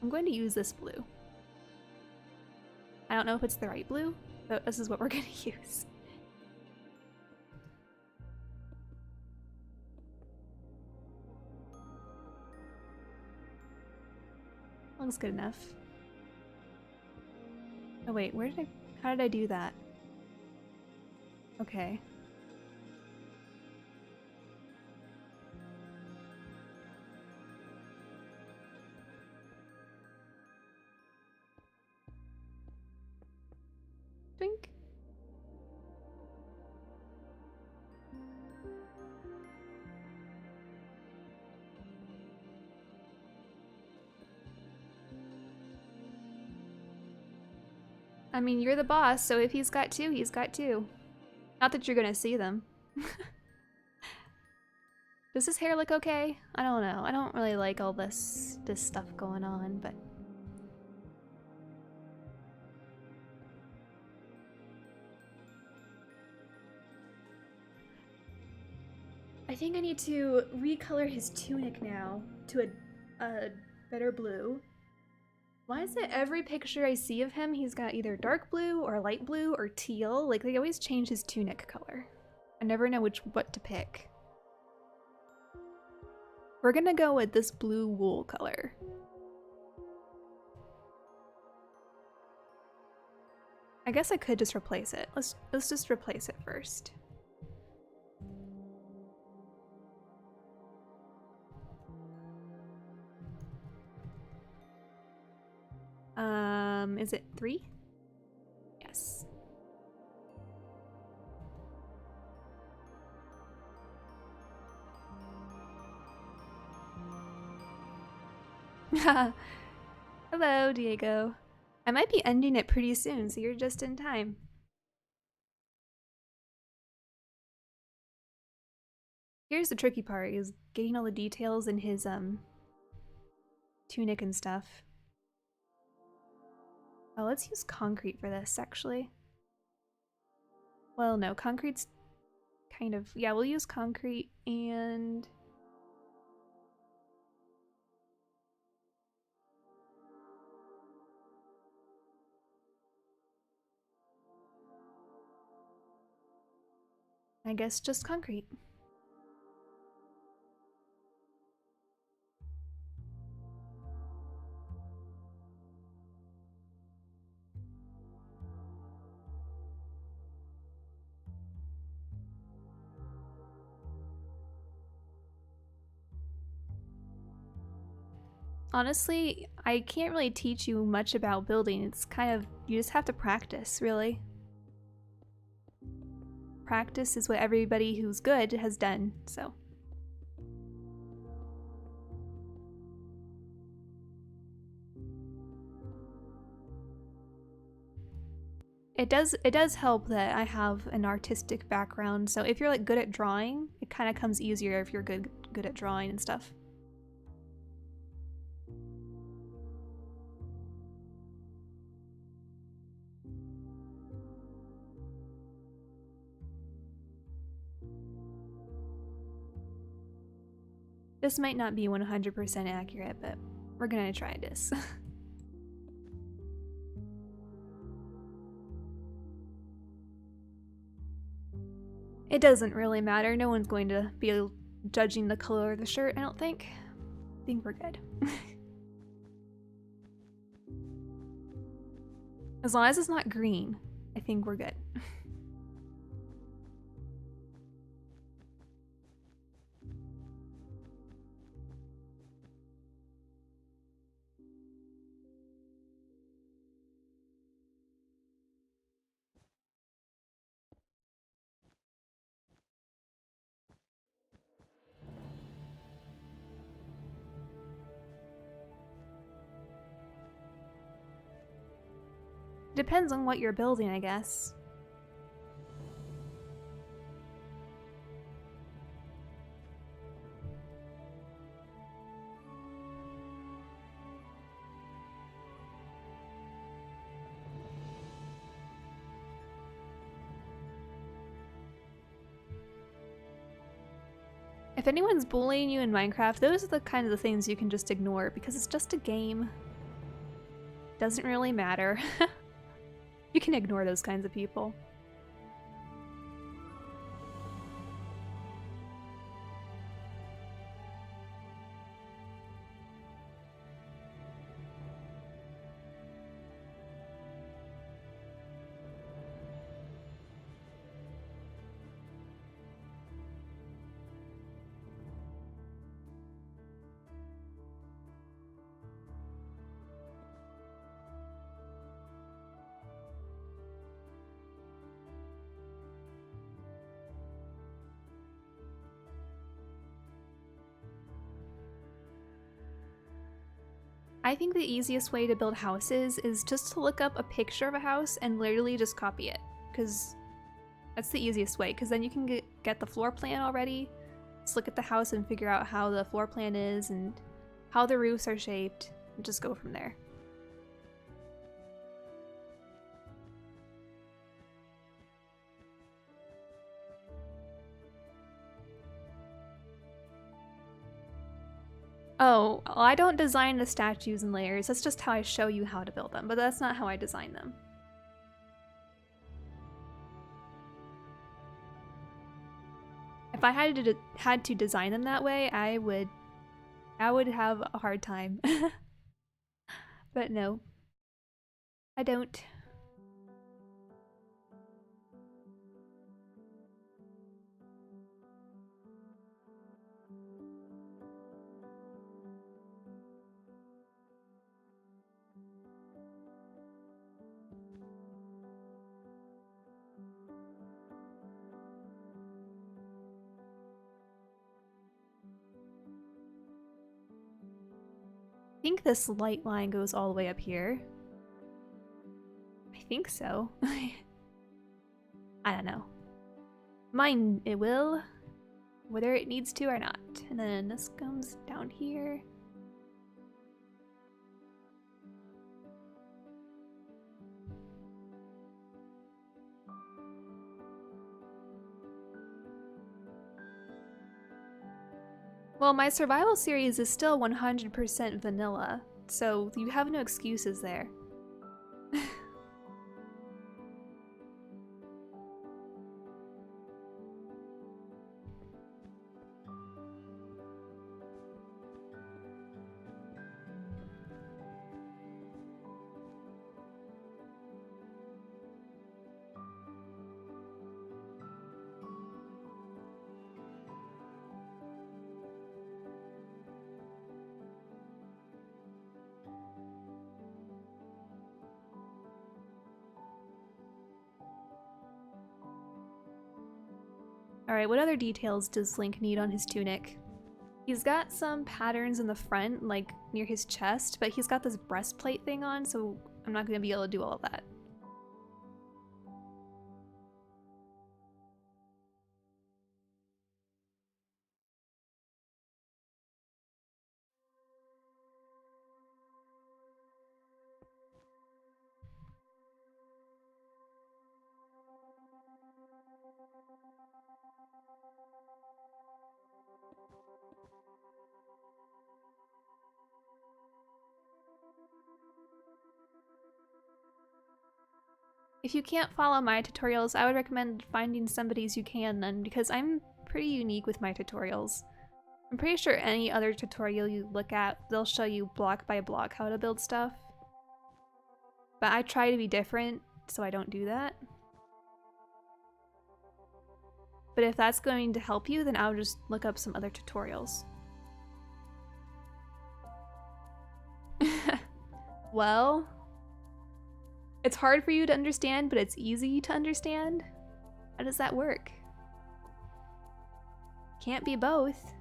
I'm going to use this blue. I don't know if it's the right blue, but this is what we're going to use. Looks good enough. Oh wait, how did I do that? Okay. Twink. I mean, you're the boss, so if he's got two, he's got two. Not that you're gonna see them. Does his hair look okay? I don't know. I don't really like all this stuff going on, but... I think I need to recolor his tunic now to a better blue. Why is it every picture I see of him, he's got either dark blue or light blue or teal? Like, they always change his tunic color. I never know what to pick. We're gonna go with this blue wool color. I guess I could just replace it. Let's just replace it first. Is it 3? Yes. Hello, Diego. I might be ending it pretty soon, so you're just in time. Here's the tricky part, is getting all the details in his tunic and stuff. Oh, let's use concrete for this, actually. Well, no, concrete's kind of... Yeah, we'll use concrete and... I guess just concrete. Honestly, I can't really teach you much about building. It's kind of, you just have to practice, really. Practice is what everybody who's good has done, so. It does help that I have an artistic background, so if you're like good at drawing, it kind of comes easier if you're good at drawing and stuff. This might not be 100% accurate, but we're gonna try this. It doesn't really matter. No one's going to be judging the color of the shirt, I don't think. I think we're good. As long as it's not green, I think we're good. Depends on what you're building, I guess. If anyone's bullying you in Minecraft, those are the kind of the things you can just ignore because it's just a game. Doesn't really matter. You can ignore those kinds of people. I think the easiest way to build houses is just to look up a picture of a house and literally just copy it, because that's the easiest way, because then you can get the floor plan already. Just look at the house and figure out how the floor plan is and how the roofs are shaped, and just go from there. Oh, well, I don't design the statues and layers, that's just how I show you how to build them, but that's not how I design them. If I had to design them that way, I would have a hard time. But no, I don't. I think this light line goes all the way up here. I think so. I don't know. Mine, it will, whether it needs to or not. And then this comes down here. Well, my survival series is still 100% vanilla, so you have no excuses there. Alright, what other details does Link need on his tunic? He's got some patterns in the front, like near his chest, but he's got this breastplate thing on, so I'm not going to be able to do all of that. If you can't follow my tutorials, I would recommend finding somebody's you can then, because I'm pretty unique with my tutorials. I'm pretty sure any other tutorial you look at, they'll show you block by block how to build stuff. But I try to be different, so I don't do that. But if that's going to help you, then I'll just look up some other tutorials. Well, it's hard for you to understand, but it's easy to understand. How does that work? Can't be both.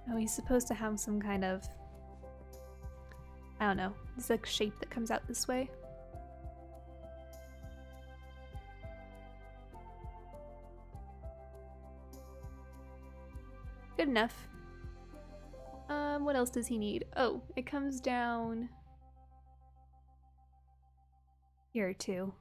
Oh, he's supposed to have some kind of, I don't know, it's like shape that comes out this way. Good enough. What else does he need? Oh, it comes down here too.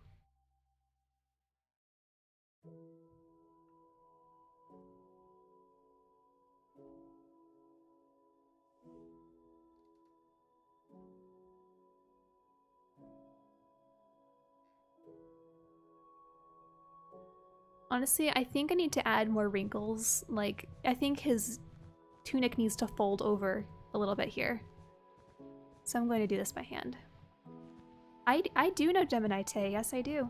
Honestly, I think I need to add more wrinkles. Like, I think his tunic needs to fold over a little bit here. So I'm going to do this by hand. I do know Gemini Tay, yes I do.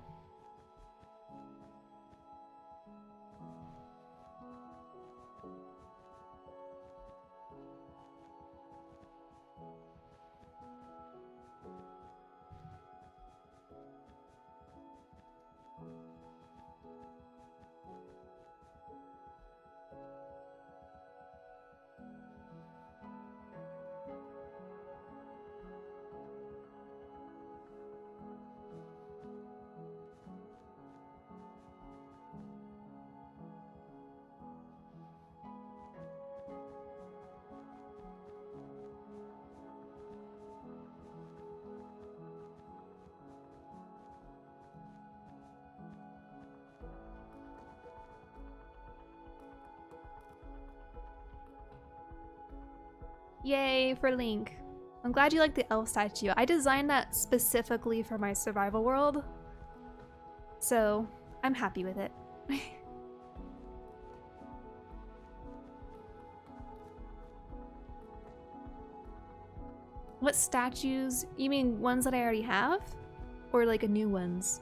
Yay for Link. I'm glad you like the elf statue. I designed that specifically for my survival world, so I'm happy with it. What statues? You mean ones that I already have? Or like a new ones?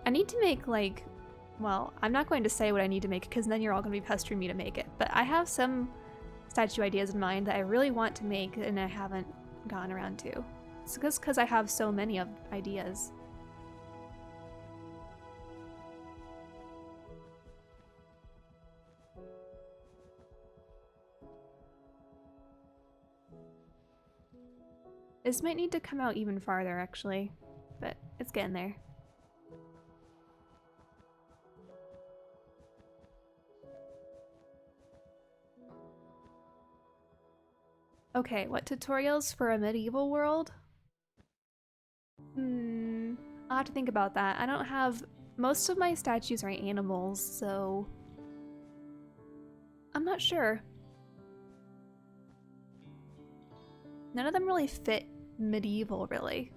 I need to make like, well, I'm not going to say what I need to make because then you're all going to be pestering me to make it, but I have some statue ideas in mind that I really want to make and I haven't gotten around to. It's just because I have so many of ideas. This might need to come out even farther, actually, but it's getting there. Okay, what tutorials for a medieval world? I'll have to think about that. I don't have... Most of my statues are animals, so... I'm not sure. None of them really fit medieval, really.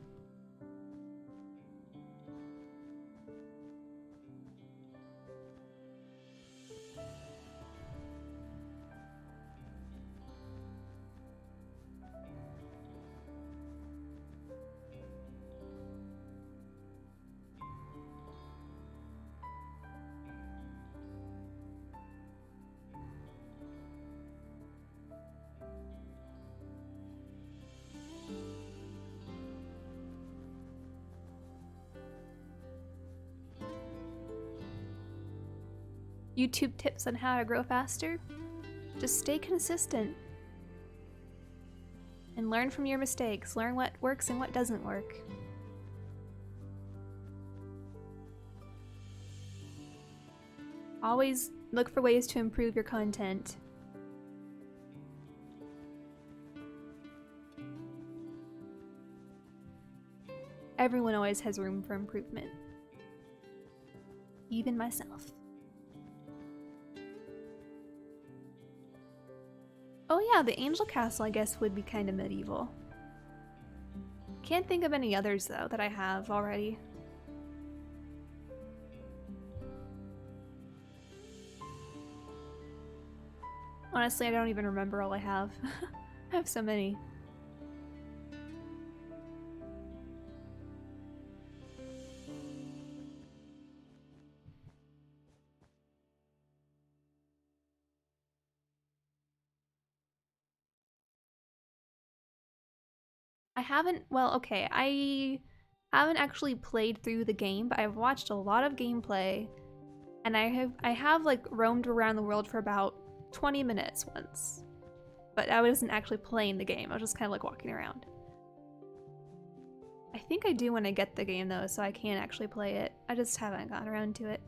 YouTube tips on how to grow faster? Just stay consistent. And learn from your mistakes. Learn what works and what doesn't work. Always look for ways to improve your content. Everyone always has room for improvement. Even myself. Oh yeah, the Angel Castle I guess would be kind of medieval. Can't think of any others though that I have already. Honestly, I don't even remember all I have. I have so many. I haven't, well, okay, I haven't actually played through the game, but I've watched a lot of gameplay, and I have like roamed around the world for about 20 minutes once. But I wasn't actually playing the game, I was just kind of like walking around. I think I do when I get the game though, so I can actually play it. I just haven't gotten around to it.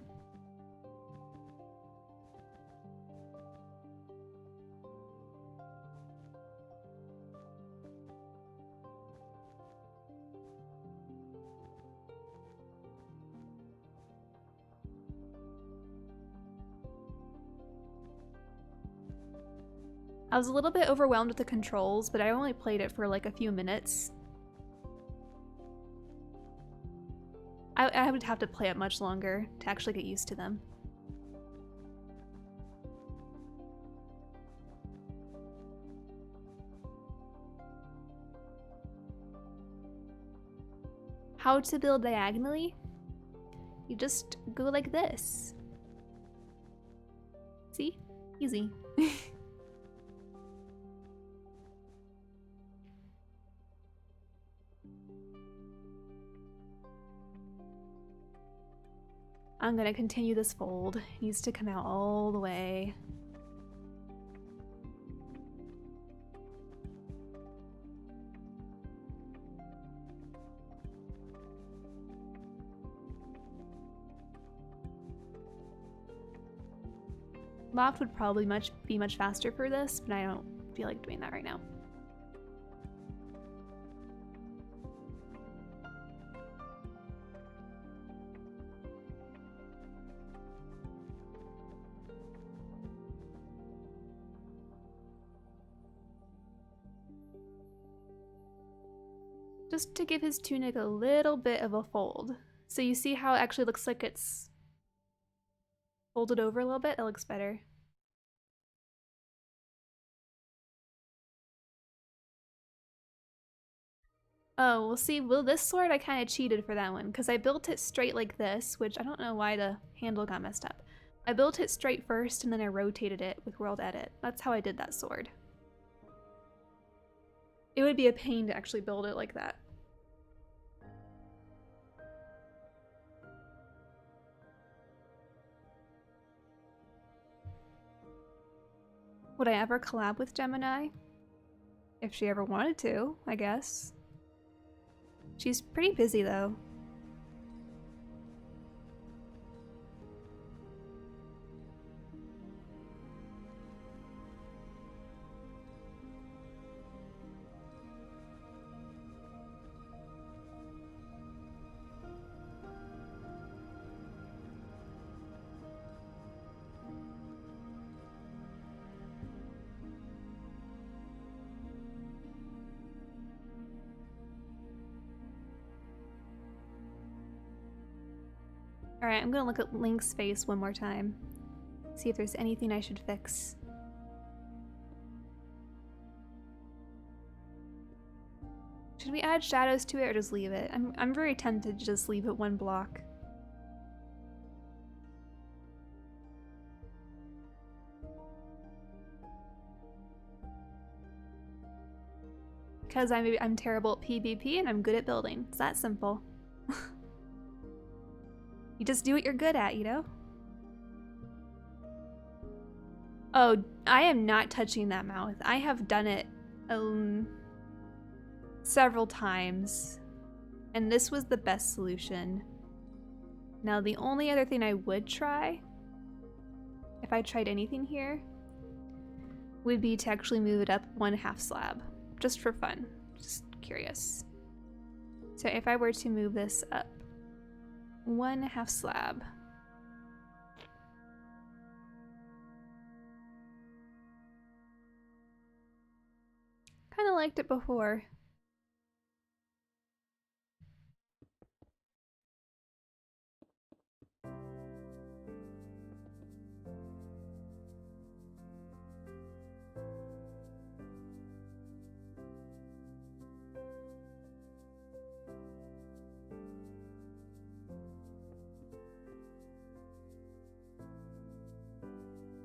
I was a little bit overwhelmed with the controls, but I only played it for like a few minutes. I would have to play it much longer to actually get used to them. How to build diagonally? You just go like this. See? Easy. I'm gonna continue this fold. It needs to come out all the way. Loft would probably be much faster for this, but I don't feel like doing that right now. Just to give his tunic a little bit of a fold. So you see how it actually looks like it's folded over a little bit? It looks better. Oh, well see, well this sword I kind of cheated for that one, because I built it straight like this, which I don't know why the handle got messed up. I built it straight first and then I rotated it with World Edit. That's how I did that sword. It would be a pain to actually build it like that. Would I ever collab with Gemini? If she ever wanted to, I guess. She's pretty busy though. Alright, I'm gonna look at Link's face one more time. See if there's anything I should fix. Should we add shadows to it or just leave it? I'm very tempted to just leave it one block. Because I'm terrible at PvP and I'm good at building. It's that simple. You just do what you're good at, you know? Oh, I am not touching that mouth. I have done it several times, and this was the best solution. Now, the only other thing I would try, if I tried anything here, would be to actually move it up 1/2 slab, just for fun. Just curious. So if I were to move this up 1/2 slab. Kind of liked it before.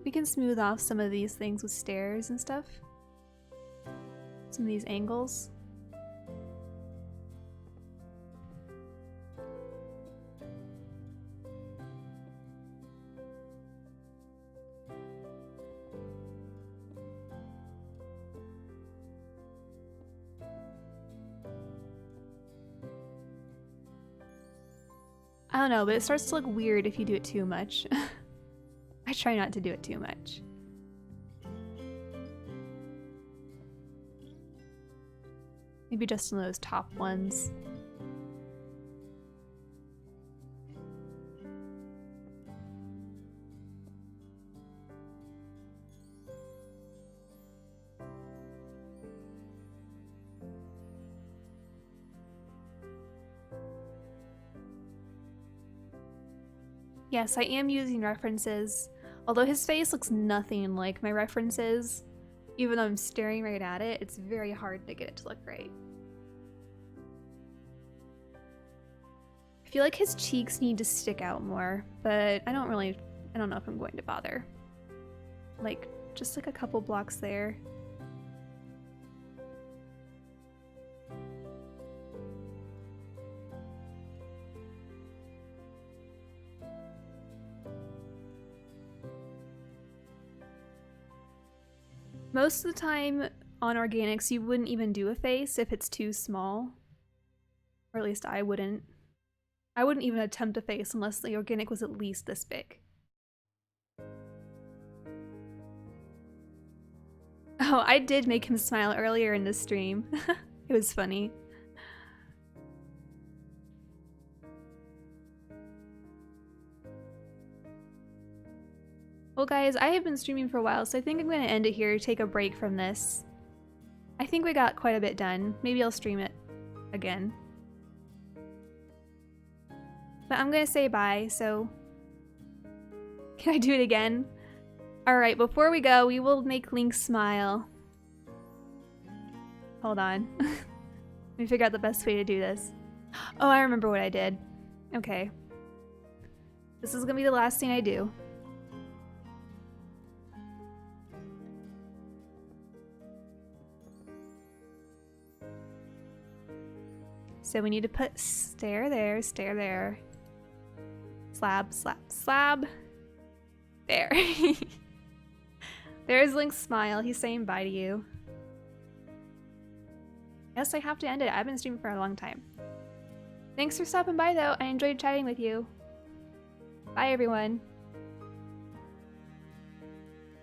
We can smooth off some of these things with stairs and stuff. Some of these angles. I don't know, but it starts to look weird if you do it too much. I try not to do it too much. Maybe just on those top ones. Yes, I am using references. Although his face looks nothing like my references, even though I'm staring right at it, it's very hard to get it to look right. I feel like his cheeks need to stick out more, but I don't know if I'm going to bother. Like, just like a couple blocks there. Most of the time on organics, you wouldn't even do a face if it's too small. Or at least I wouldn't. I wouldn't even attempt a face unless the organic was at least this big. Oh, I did make him smile earlier in the stream. It was funny. Well guys, I have been streaming for a while, so I think I'm going to end it here, take a break from this. I think we got quite a bit done. Maybe I'll stream it again. But I'm going to say bye, so... Can I do it again? Alright, before we go, we will make Link smile. Hold on. Let me figure out the best way to do this. Oh, I remember what I did. Okay. This is going to be the last thing I do. So we need to put stair there, slab, slab, slab. There. There's Link's smile. He's saying bye to you. Guess I have to end it. I've been streaming for a long time. Thanks for stopping by, though. I enjoyed chatting with you. Bye, everyone.